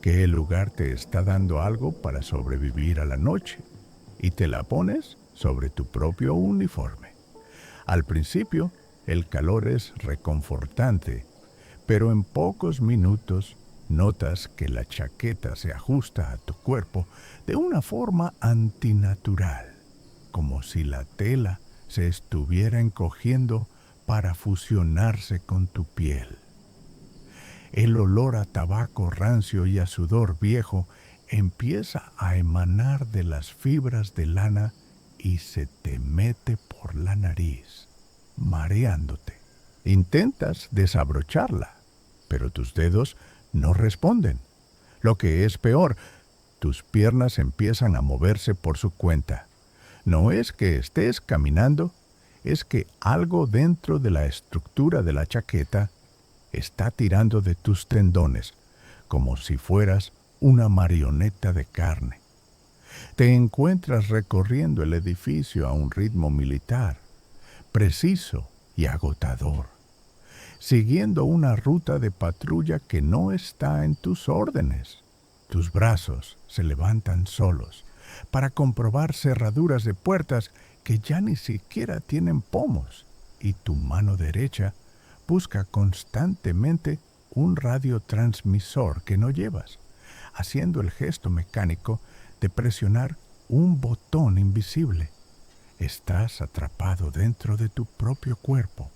Speaker 1: que el lugar te está dando algo para sobrevivir a la noche, y te la pones sobre tu propio uniforme. Al principio, el calor es reconfortante, pero en pocos minutos notas que la chaqueta se ajusta a tu cuerpo de una forma antinatural, como si la tela se estuviera encogiendo para fusionarse con tu piel. El olor a tabaco rancio y a sudor viejo empieza a emanar de las fibras de lana y se te mete por la nariz, mareándote. Intentas desabrocharla, pero tus dedos no responden. Lo que es peor, tus piernas empiezan a moverse por su cuenta. No es que estés caminando, es que algo dentro de la estructura de la chaqueta está tirando de tus tendones, como si fueras una marioneta de carne. Te encuentras recorriendo el edificio a un ritmo militar, preciso y agotador, siguiendo una ruta de patrulla que no está en tus órdenes. Tus brazos se levantan solos para comprobar cerraduras de puertas que ya ni siquiera tienen pomos, y tu mano derecha busca constantemente un radiotransmisor que no llevas, haciendo el gesto mecánico de presionar un botón invisible. Estás atrapado dentro de tu propio cuerpo,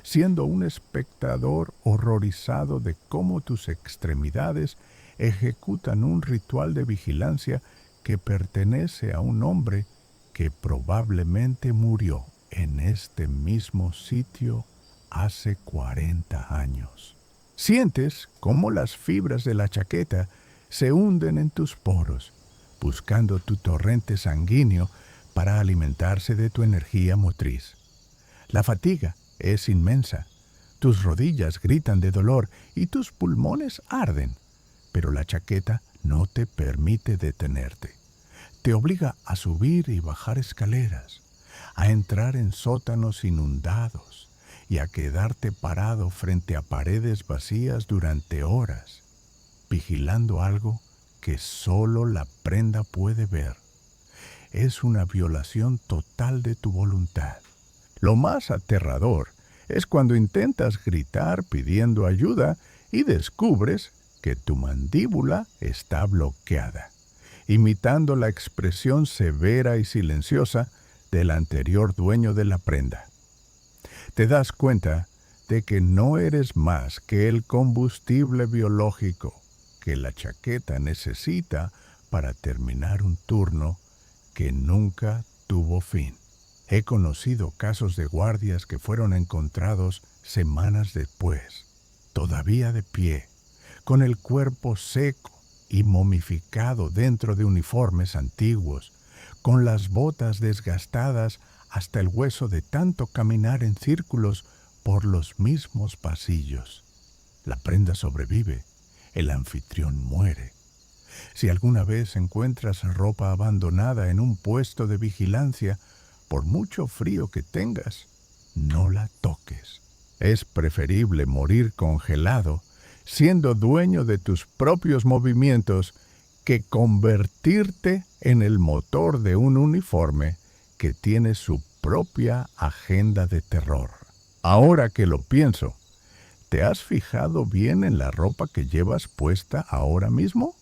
Speaker 1: siendo un espectador horrorizado de cómo tus extremidades ejecutan un ritual de vigilancia que pertenece a un hombre que probablemente murió en este mismo sitio hace 40 años. Sientes cómo las fibras de la chaqueta se hunden en tus poros, buscando tu torrente sanguíneo para alimentarse de tu energía motriz. La fatiga es inmensa, tus rodillas gritan de dolor y tus pulmones arden, pero la chaqueta no te permite detenerte. Te obliga a subir y bajar escaleras, a entrar en sótanos inundados y a quedarte parado frente a paredes vacías durante horas, vigilando algo que solo la prenda puede ver. Es una violación total de tu voluntad. Lo más aterrador es cuando intentas gritar pidiendo ayuda y descubres que tu mandíbula está bloqueada, imitando la expresión severa y silenciosa del anterior dueño de la prenda. Te das cuenta de que no eres más que el combustible biológico que la chaqueta necesita para terminar un turno que nunca tuvo fin. He conocido casos de guardias que fueron encontrados semanas después, todavía de pie, con el cuerpo seco y momificado dentro de uniformes antiguos, con las botas desgastadas hasta el hueso de tanto caminar en círculos por los mismos pasillos. La prenda sobrevive, el anfitrión muere. Si alguna vez encuentras ropa abandonada en un puesto de vigilancia, por mucho frío que tengas, no la toques. Es preferible morir congelado, siendo dueño de tus propios movimientos, que convertirte en el motor de un uniforme que tiene su propia agenda de terror. Ahora que lo pienso, ¿te has fijado bien en la ropa que llevas puesta ahora mismo?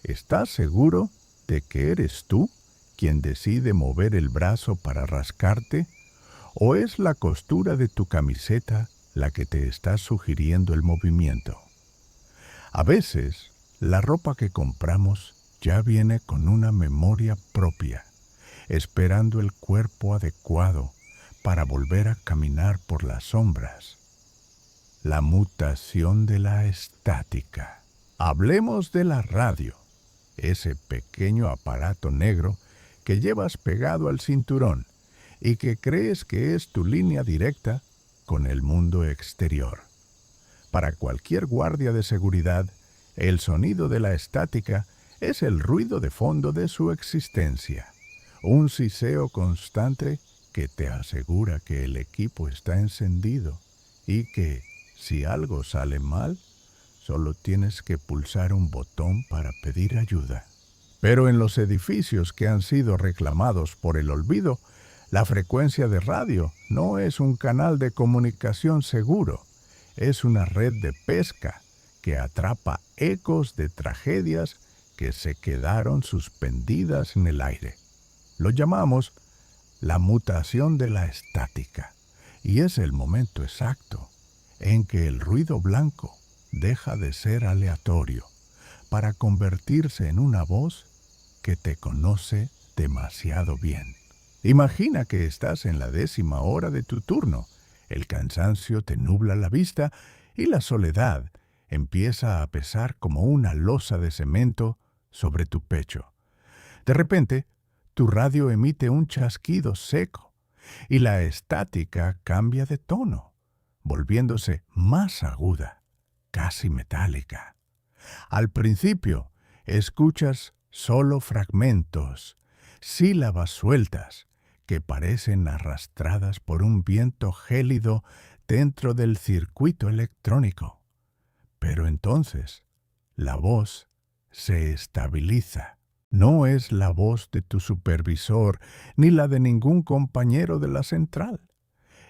Speaker 1: ¿Estás seguro de que eres tú quien decide mover el brazo para rascarte? ¿O es la costura de tu camiseta la que te está sugiriendo el movimiento? A veces, la ropa que compramos ya viene con una memoria propia, esperando el cuerpo adecuado para volver a caminar por las sombras. La mutación de la estática. Hablemos de la radio, ese pequeño aparato negro que llevas pegado al cinturón y que crees que es tu línea directa con el mundo exterior. Para cualquier guardia de seguridad, el sonido de la estática es el ruido de fondo de su existencia, un siseo constante que te asegura que el equipo está encendido y que, si algo sale mal, solo tienes que pulsar un botón para pedir ayuda. Pero en los edificios que han sido reclamados por el olvido, la frecuencia de radio no es un canal de comunicación seguro, es una red de pesca que atrapa ecos de tragedias que se quedaron suspendidas en el aire. Lo llamamos la mutación de la estática, y es el momento exacto en que el ruido blanco deja de ser aleatorio para convertirse en una voz que te conoce demasiado bien. Imagina que estás en la 10ª hora de tu turno, el cansancio te nubla la vista y la soledad empieza a pesar como una losa de cemento sobre tu pecho. De repente, tu radio emite un chasquido seco y la estática cambia de tono, volviéndose más aguda, casi metálica. Al principio, escuchas solo fragmentos, sílabas sueltas que parecen arrastradas por un viento gélido dentro del circuito electrónico. Pero entonces, la voz se estabiliza. No es la voz de tu supervisor ni la de ningún compañero de la central.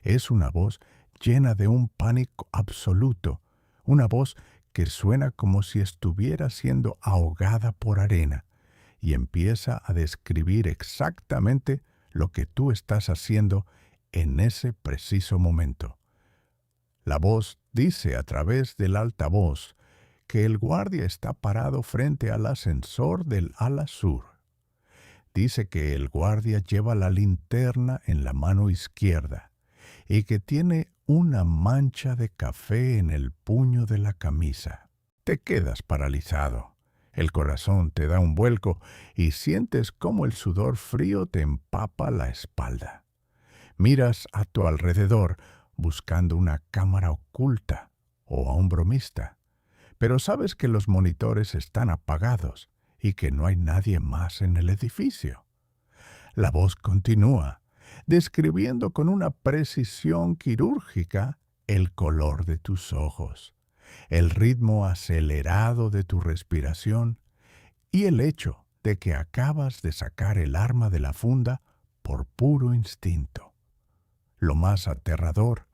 Speaker 1: Es una voz llena de un pánico absoluto, una voz que suena como si estuviera siendo ahogada por arena y empieza a describir exactamente lo que tú estás haciendo en ese preciso momento. La voz dice a través del altavoz que el guardia está parado frente al ascensor del ala sur. Dice que el guardia lleva la linterna en la mano izquierda y que tiene una mancha de café en el puño de la camisa. Te quedas paralizado. El corazón te da un vuelco y sientes cómo el sudor frío te empapa la espalda. Miras a tu alrededor buscando una cámara oculta o a un bromista, pero sabes que los monitores están apagados y que no hay nadie más en el edificio. La voz continúa, describiendo con una precisión quirúrgica el color de tus ojos, el ritmo acelerado de tu respiración y el hecho de que acabas de sacar el arma de la funda por puro instinto. Lo más aterrador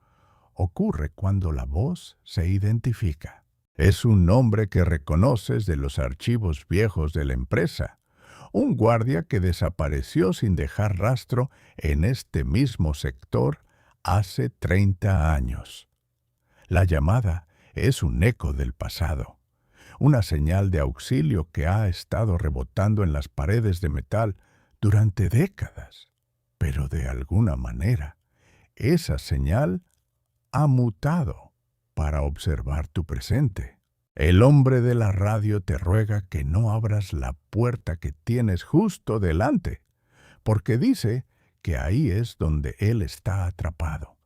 Speaker 1: ocurre cuando la voz se identifica. Es un nombre que reconoces de los archivos viejos de la empresa, un guardia que desapareció sin dejar rastro en este mismo sector hace 30 años. La llamada es un eco del pasado, una señal de auxilio que ha estado rebotando en las paredes de metal durante décadas. Pero de alguna manera, esa señal ha mutado para observar tu presente. El hombre de la radio te ruega que no abras la puerta que tienes justo delante, porque dice que ahí es donde él está atrapado,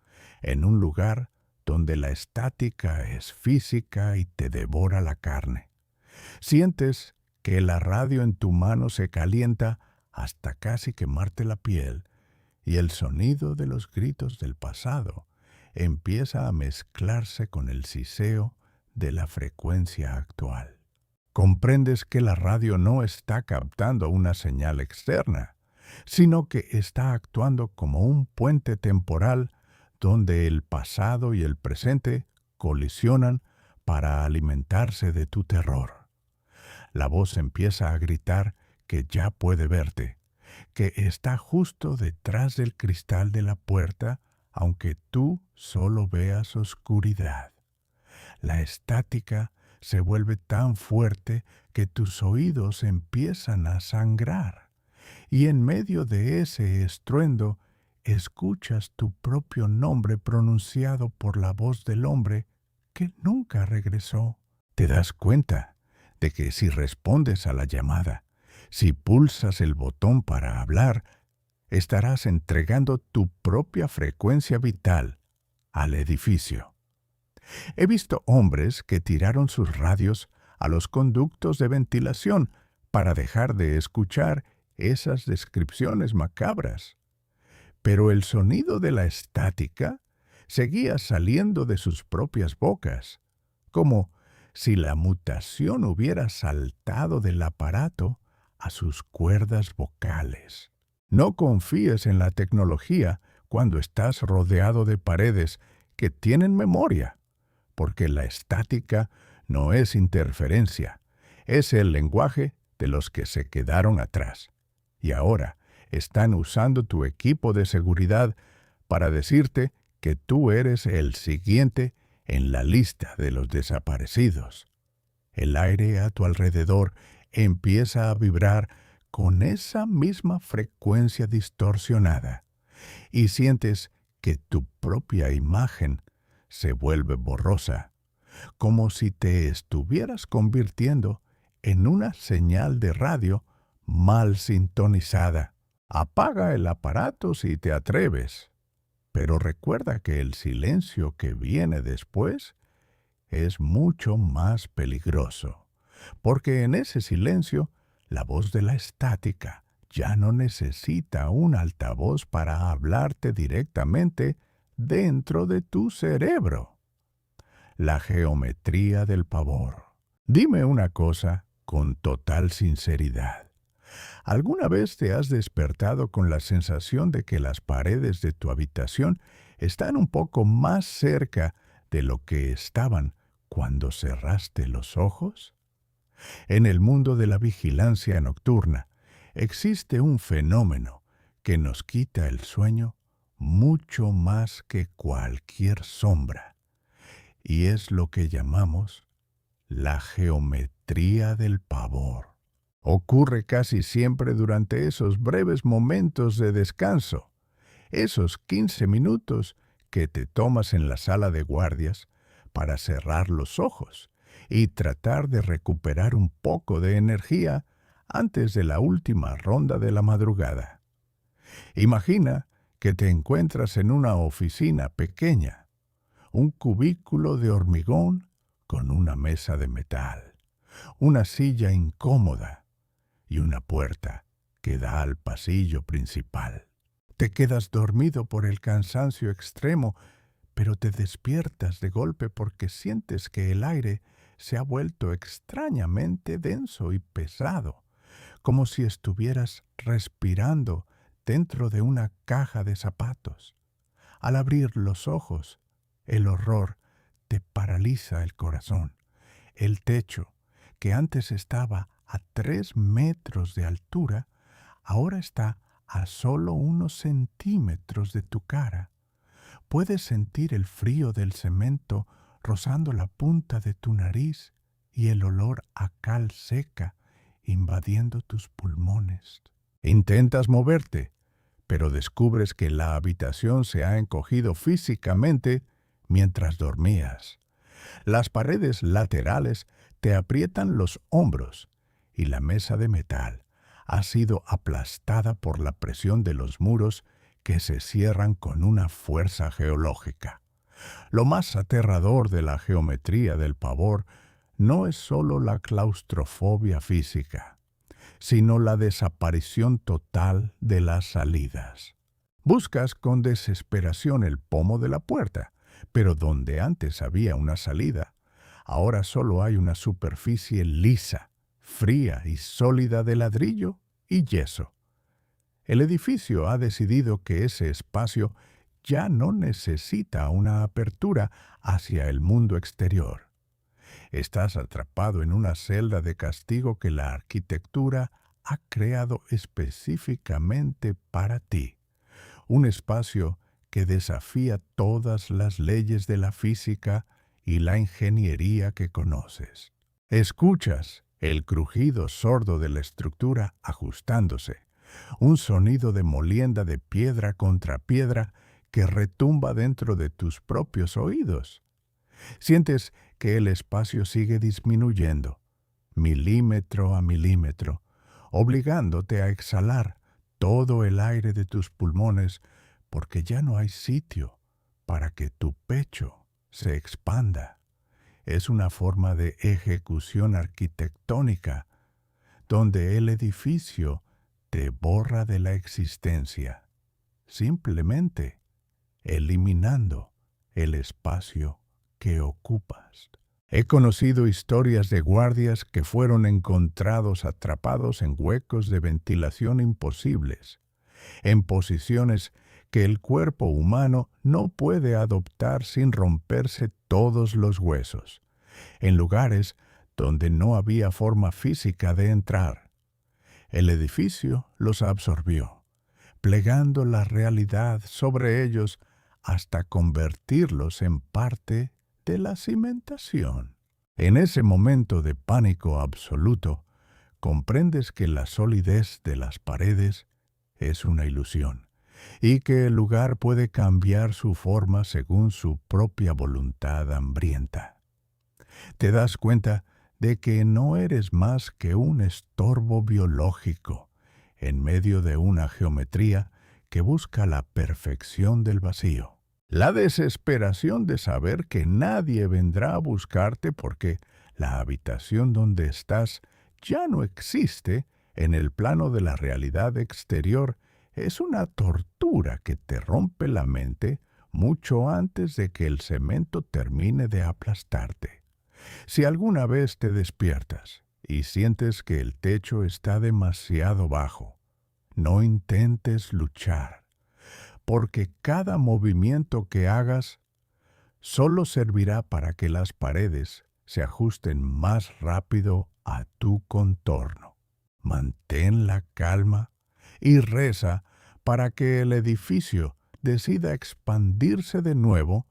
Speaker 1: en un lugar donde la estática es física y te devora la carne. Sientes que la radio en tu mano se calienta hasta casi quemarte la piel, y el sonido de los gritos del pasado empieza a mezclarse con el siseo de la frecuencia actual. Comprendes que la radio no está captando una señal externa, sino que está actuando como un puente temporal donde el pasado y el presente colisionan para alimentarse de tu terror. La voz empieza a gritar que ya puede verte, que está justo detrás del cristal de la puerta, aunque tú solo veas oscuridad. La estática se vuelve tan fuerte que tus oídos empiezan a sangrar, y en medio de ese estruendo escuchas tu propio nombre pronunciado por la voz del hombre que nunca regresó. Te das cuenta de que si respondes a la llamada, si pulsas el botón para hablar, estarás entregando tu propia frecuencia vital al edificio. He visto hombres que tiraron sus radios a los conductos de ventilación para dejar de escuchar esas descripciones macabras. Pero el sonido de la estática seguía saliendo de sus propias bocas, como si la mutación hubiera saltado del aparato a sus cuerdas vocales. No confíes en la tecnología cuando estás rodeado de paredes que tienen memoria, porque la estática no es interferencia, es el lenguaje de los que se quedaron atrás. Y ahora están usando tu equipo de seguridad para decirte que tú eres el siguiente en la lista de los desaparecidos. El aire a tu alrededor empieza a vibrar con esa misma frecuencia distorsionada y sientes que tu propia imagen se vuelve borrosa, como si te estuvieras convirtiendo en una señal de radio mal sintonizada. Apaga el aparato si te atreves, pero recuerda que el silencio que viene después es mucho más peligroso, porque en ese silencio la voz de la estática ya no necesita un altavoz para hablarte directamente dentro de tu cerebro. La geometría del pavor. Dime una cosa con total sinceridad. ¿Alguna vez te has despertado con la sensación de que las paredes de tu habitación están un poco más cerca de lo que estaban cuando cerraste los ojos? En el mundo de la vigilancia nocturna existe un fenómeno que nos quita el sueño mucho más que cualquier sombra, y es lo que llamamos la geometría del pavor. Ocurre casi siempre durante esos breves momentos de descanso, esos 15 minutos que te tomas en la sala de guardias para cerrar los ojos y tratar de recuperar un poco de energía antes de la última ronda de la madrugada. Imagina que te encuentras en una oficina pequeña, un cubículo de hormigón con una mesa de metal, una silla incómoda y una puerta que da al pasillo principal. Te quedas dormido por el cansancio extremo, pero te despiertas de golpe porque sientes que el aire se ha vuelto extrañamente denso y pesado, como si estuvieras respirando dentro de una caja de zapatos. Al abrir los ojos, el horror te paraliza el corazón. El techo, que antes estaba a 3 metros de altura, ahora está a solo unos centímetros de tu cara. Puedes sentir el frío del cemento rozando la punta de tu nariz y el olor a cal seca invadiendo tus pulmones. Intentas moverte, pero descubres que la habitación se ha encogido físicamente mientras dormías. Las paredes laterales te aprietan los hombros y la mesa de metal ha sido aplastada por la presión de los muros que se cierran con una fuerza geológica. Lo más aterrador de la geometría del pavor no es solo la claustrofobia física, sino la desaparición total de las salidas. Buscas con desesperación el pomo de la puerta, pero donde antes había una salida, Ahora solo hay una superficie lisa, fría y sólida de ladrillo y yeso. El edificio ha decidido que ese espacio ya no necesita una apertura hacia el mundo exterior. Estás atrapado en una celda de castigo que la arquitectura ha creado específicamente para ti. Un espacio que desafía todas las leyes de la física y la ingeniería que conoces. Escuchas el crujido sordo de la estructura ajustándose, un sonido de molienda de piedra contra piedra que retumba dentro de tus propios oídos. Sientes que el espacio sigue disminuyendo, milímetro a milímetro, obligándote a exhalar todo el aire de tus pulmones porque ya no hay sitio para que tu pecho se expanda. Es una forma de ejecución arquitectónica donde el edificio te borra de la existencia, simplemente eliminando el espacio que ocupas. He conocido historias de guardias que fueron encontrados atrapados en huecos de ventilación imposibles, en posiciones que el cuerpo humano no puede adoptar sin romperse todos los huesos, en lugares donde no había forma física de entrar. El edificio los absorbió, plegando la realidad sobre ellos hasta convertirlos en parte de la cimentación. En ese momento de pánico absoluto, comprendes que la solidez de las paredes es una ilusión y que el lugar puede cambiar su forma según su propia voluntad hambrienta. Te das cuenta de que no eres más que un estorbo biológico en medio de una geometría que busca la perfección del vacío. La desesperación de saber que nadie vendrá a buscarte porque la habitación donde estás ya no existe en el plano de la realidad exterior es una tortura que te rompe la mente mucho antes de que el cemento termine de aplastarte. Si alguna vez te despiertas y sientes que el techo está demasiado bajo, no intentes luchar, porque cada movimiento que hagas solo servirá para que las paredes se ajusten más rápido a tu contorno. Mantén la calma y reza para que el edificio decida expandirse de nuevo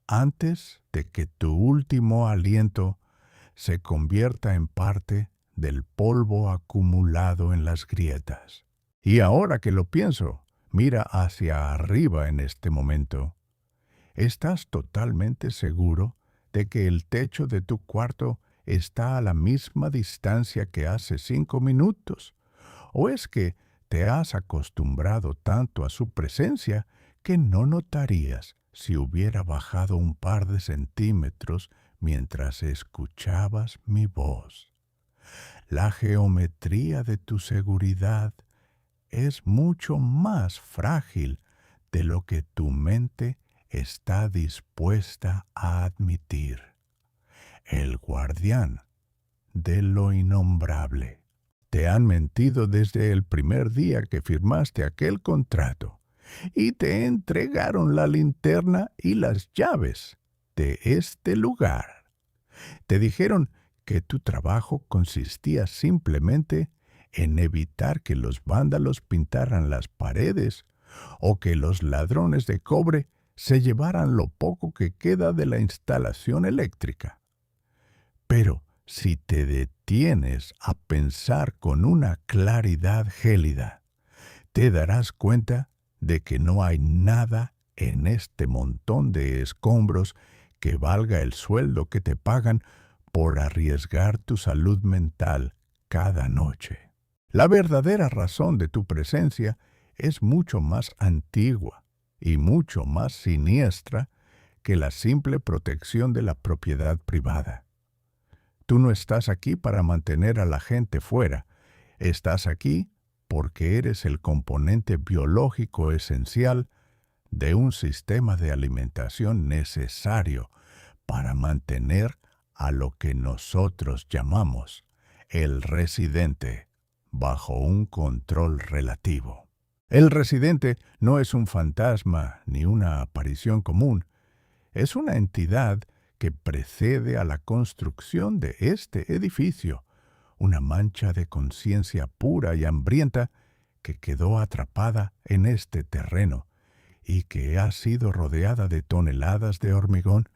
Speaker 1: antes de que tu último aliento se convierta en parte del polvo acumulado en las grietas. Y ahora que lo pienso, mira hacia arriba en este momento. ¿Estás totalmente seguro de que el techo de tu cuarto está a la misma distancia que hace 5 minutos? ¿O es que te has acostumbrado tanto a su presencia que no notarías si hubiera bajado un par de centímetros mientras escuchabas mi voz? La geometría de tu seguridad es mucho más frágil de lo que tu mente está dispuesta a admitir. El guardián de lo innombrable. Te han mentido desde el primer día que firmaste aquel contrato y te entregaron la linterna y las llaves de este lugar. Te dijeron que tu trabajo consistía simplemente en evitar que los vándalos pintaran las paredes o que los ladrones de cobre se llevaran lo poco que queda de la instalación eléctrica. Pero si te detienes a pensar con una claridad gélida, te darás cuenta de que no hay nada en este montón de escombros que valga el sueldo que te pagan por arriesgar tu salud mental cada noche. La verdadera razón de tu presencia es mucho más antigua y mucho más siniestra que la simple protección de la propiedad privada. Tú no estás aquí para mantener a la gente fuera, estás aquí porque eres el componente biológico esencial de un sistema de alimentación necesario para mantener a lo que nosotros llamamos el residente, bajo un control relativo. El residente no es un fantasma ni una aparición común, es una entidad que precede a la construcción de este edificio, una mancha de conciencia pura y hambrienta que quedó atrapada en este terreno y que ha sido rodeada de toneladas de hormigón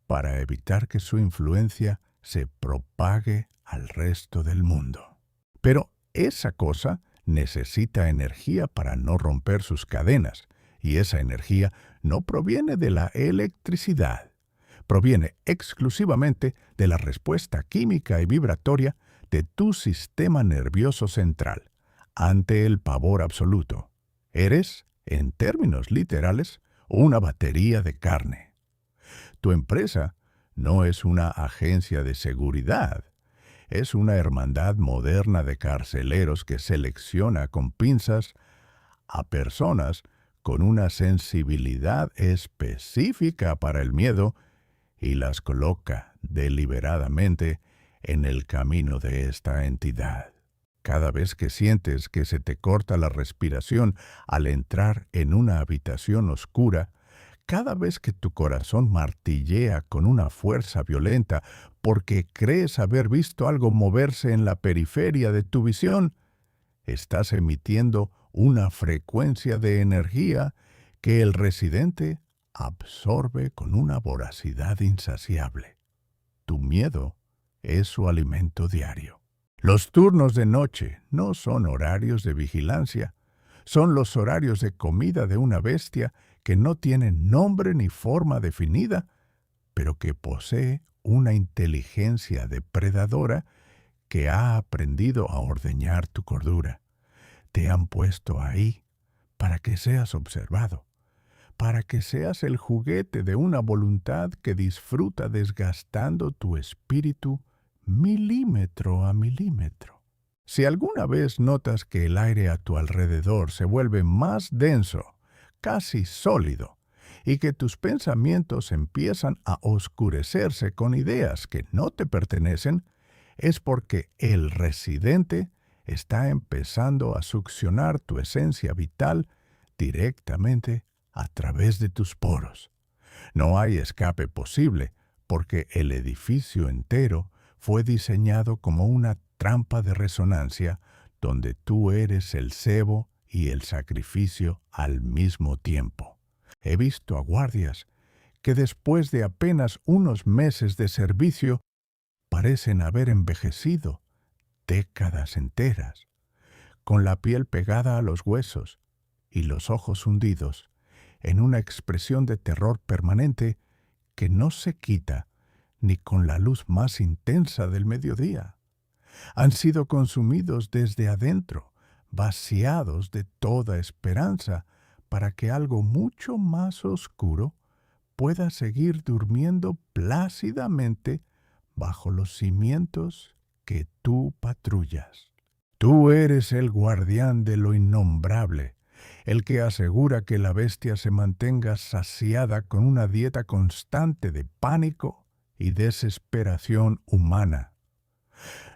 Speaker 1: para evitar que su influencia se propague al resto del mundo. Pero esa cosa necesita energía para no romper sus cadenas, y esa energía no proviene de la electricidad. Proviene exclusivamente de la respuesta química y vibratoria de tu sistema nervioso central ante el pavor absoluto. Eres, en términos literales, una batería de carne. Tu empresa no es una agencia de seguridad. Es una hermandad moderna de carceleros que selecciona con pinzas a personas con una sensibilidad específica para el miedo y las coloca deliberadamente en el camino de esta entidad. Cada vez que sientes que se te corta la respiración al entrar en una habitación oscura, cada vez que tu corazón martillea con una fuerza violenta porque crees haber visto algo moverse en la periferia de tu visión, estás emitiendo una frecuencia de energía que el residente absorbe con una voracidad insaciable. Tu miedo es su alimento diario. Los turnos de noche no son horarios de vigilancia, son los horarios de comida de una bestia que no tiene nombre ni forma definida, pero que posee una inteligencia depredadora que ha aprendido a ordeñar tu cordura. Te han puesto ahí para que seas observado, para que seas el juguete de una voluntad que disfruta desgastando tu espíritu milímetro a milímetro. Si alguna vez notas que el aire a tu alrededor se vuelve más denso, casi sólido, y que tus pensamientos empiezan a oscurecerse con ideas que no te pertenecen, es porque el residente está empezando a succionar tu esencia vital directamente a través de tus poros. No hay escape posible, porque el edificio entero fue diseñado como una trampa de resonancia donde tú eres el cebo y el sacrificio al mismo tiempo. He visto a guardias que después de apenas unos meses de servicio parecen haber envejecido décadas enteras, con la piel pegada a los huesos y los ojos hundidos en una expresión de terror permanente que no se quita ni con la luz más intensa del mediodía. Han sido consumidos desde adentro, vaciados de toda esperanza, para que algo mucho más oscuro pueda seguir durmiendo plácidamente bajo los cimientos que tú patrullas. Tú eres el guardián de lo innombrable, el que asegura que la bestia se mantenga saciada con una dieta constante de pánico y desesperación humana.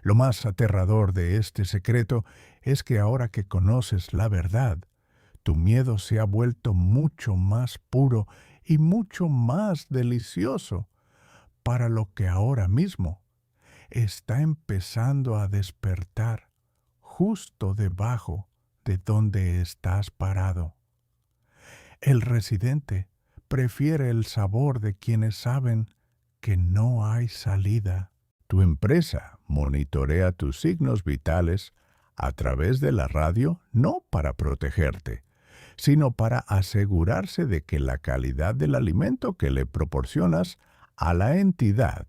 Speaker 1: Lo más aterrador de este secreto es que ahora que conoces la verdad, tu miedo se ha vuelto mucho más puro y mucho más delicioso para lo que ahora mismo está empezando a despertar justo debajo de donde estás parado. El residente prefiere el sabor de quienes saben que no hay salida. Tu empresa monitorea tus signos vitales a través de la radio no para protegerte, sino para asegurarse de que la calidad del alimento que le proporcionas a la entidad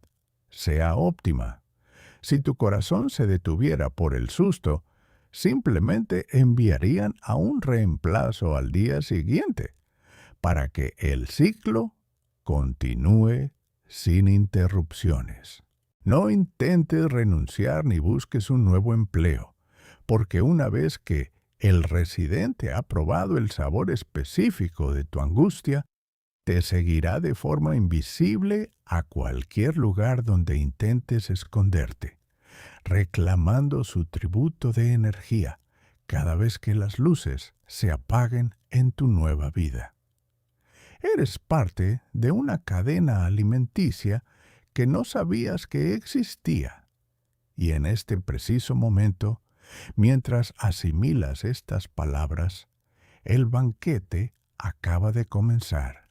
Speaker 1: sea óptima. Si tu corazón se detuviera por el susto, simplemente enviarían a un reemplazo al día siguiente, para que el ciclo continúe sin interrupciones. No intentes renunciar ni busques un nuevo empleo, porque una vez que el residente ha probado el sabor específico de tu angustia, te seguirá de forma invisible a cualquier lugar donde intentes esconderte, reclamando su tributo de energía cada vez que las luces se apaguen en tu nueva vida. Eres parte de una cadena alimenticia que no sabías que existía. Y en este preciso momento, mientras asimilas estas palabras, el banquete acaba de comenzar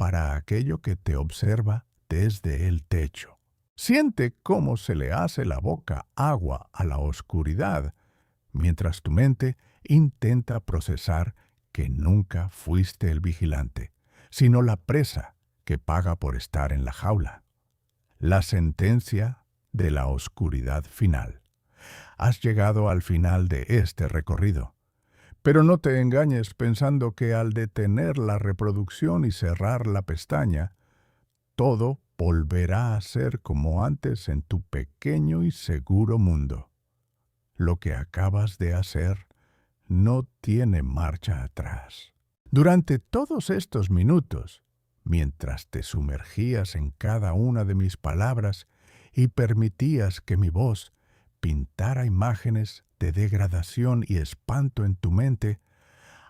Speaker 1: para aquello que te observa desde el techo. Siente cómo se le hace la boca agua a la oscuridad, mientras tu mente intenta procesar que nunca fuiste el vigilante, sino la presa que paga por estar en la jaula. La sentencia de la oscuridad final. Has llegado al final de este recorrido. Pero no te engañes pensando que al detener la reproducción y cerrar la pestaña, todo volverá a ser como antes en tu pequeño y seguro mundo. Lo que acabas de hacer no tiene marcha atrás. Durante todos estos minutos, mientras te sumergías en cada una de mis palabras y permitías que mi voz pintara imágenes de degradación y espanto en tu mente,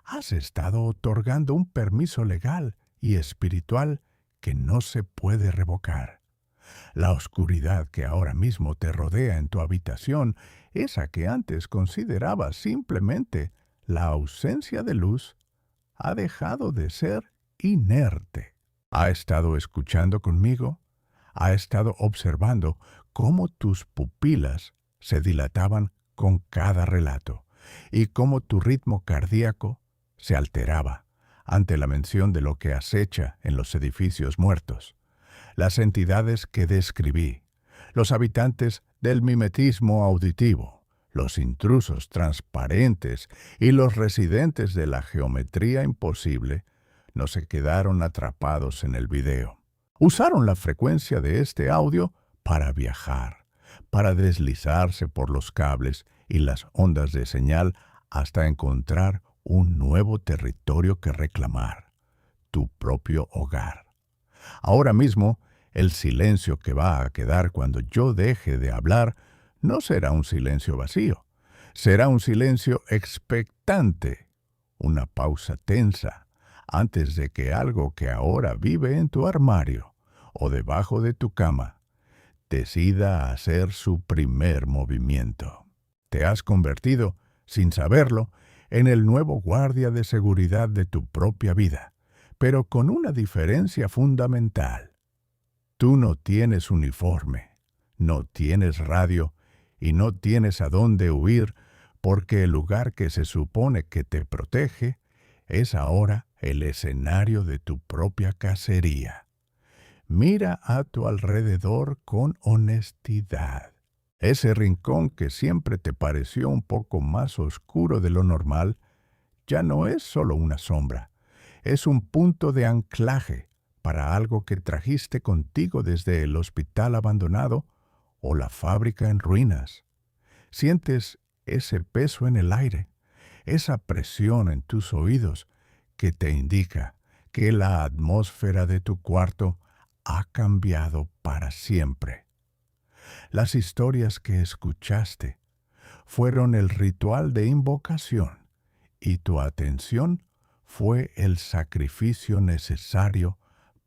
Speaker 1: has estado otorgando un permiso legal y espiritual que no se puede revocar. La oscuridad que ahora mismo te rodea en tu habitación, esa que antes considerabas simplemente la ausencia de luz, ha dejado de ser inerte. Ha estado escuchando conmigo, ha estado observando cómo tus pupilas se dilataban con cada relato y cómo tu ritmo cardíaco se alteraba ante la mención de lo que acecha en los edificios muertos, las entidades que describí, los habitantes del mimetismo auditivo, los intrusos transparentes y los residentes de la geometría imposible no se quedaron atrapados en el video. Usaron la frecuencia de este audio para viajar, para deslizarse por los cables y las ondas de señal hasta encontrar un nuevo territorio que reclamar, tu propio hogar. Ahora mismo, el silencio que va a quedar cuando yo deje de hablar no será un silencio vacío, será un silencio expectante, una pausa tensa, antes de que algo que ahora vive en tu armario o debajo de tu cama decida hacer su primer movimiento. Te has convertido, sin saberlo, en el nuevo guardia de seguridad de tu propia vida, pero con una diferencia fundamental. Tú no tienes uniforme, no tienes radio y no tienes a dónde huir porque el lugar que se supone que te protege es ahora el escenario de tu propia cacería. Mira a tu alrededor con honestidad. Ese rincón que siempre te pareció un poco más oscuro de lo normal, ya no es solo una sombra, es un punto de anclaje para algo que trajiste contigo desde el hospital abandonado o la fábrica en ruinas. Sientes ese peso en el aire, esa presión en tus oídos que te indica que la atmósfera de tu cuarto ha cambiado para siempre. Las historias que escuchaste fueron el ritual de invocación y tu atención fue el sacrificio necesario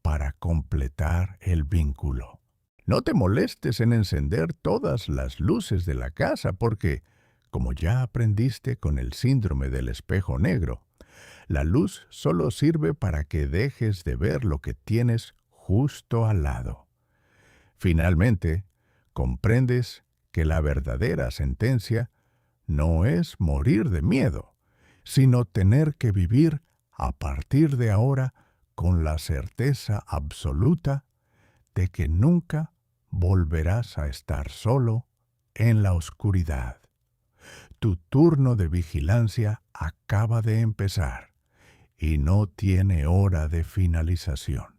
Speaker 1: para completar el vínculo. No te molestes en encender todas las luces de la casa porque, como ya aprendiste con el síndrome del espejo negro, la luz solo sirve para que dejes de ver lo que tienes justo al lado. Finalmente, comprendes que la verdadera sentencia no es morir de miedo, sino tener que vivir a partir de ahora con la certeza absoluta de que nunca volverás a estar solo en la oscuridad. Tu turno de vigilancia acaba de empezar y no tiene hora de finalización.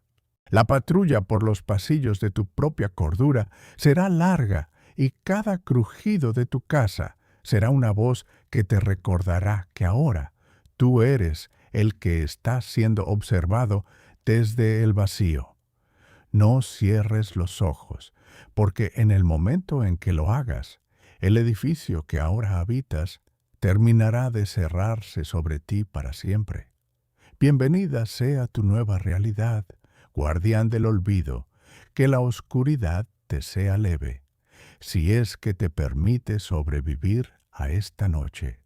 Speaker 1: La patrulla por los pasillos de tu propia cordura será larga y cada crujido de tu casa será una voz que te recordará que ahora tú eres el que está siendo observado desde el vacío. No cierres los ojos, porque en el momento en que lo hagas, el edificio que ahora habitas terminará de cerrarse sobre ti para siempre. Bienvenida sea tu nueva realidad, guardián del olvido, que la oscuridad te sea leve, si es que te permite sobrevivir a esta noche.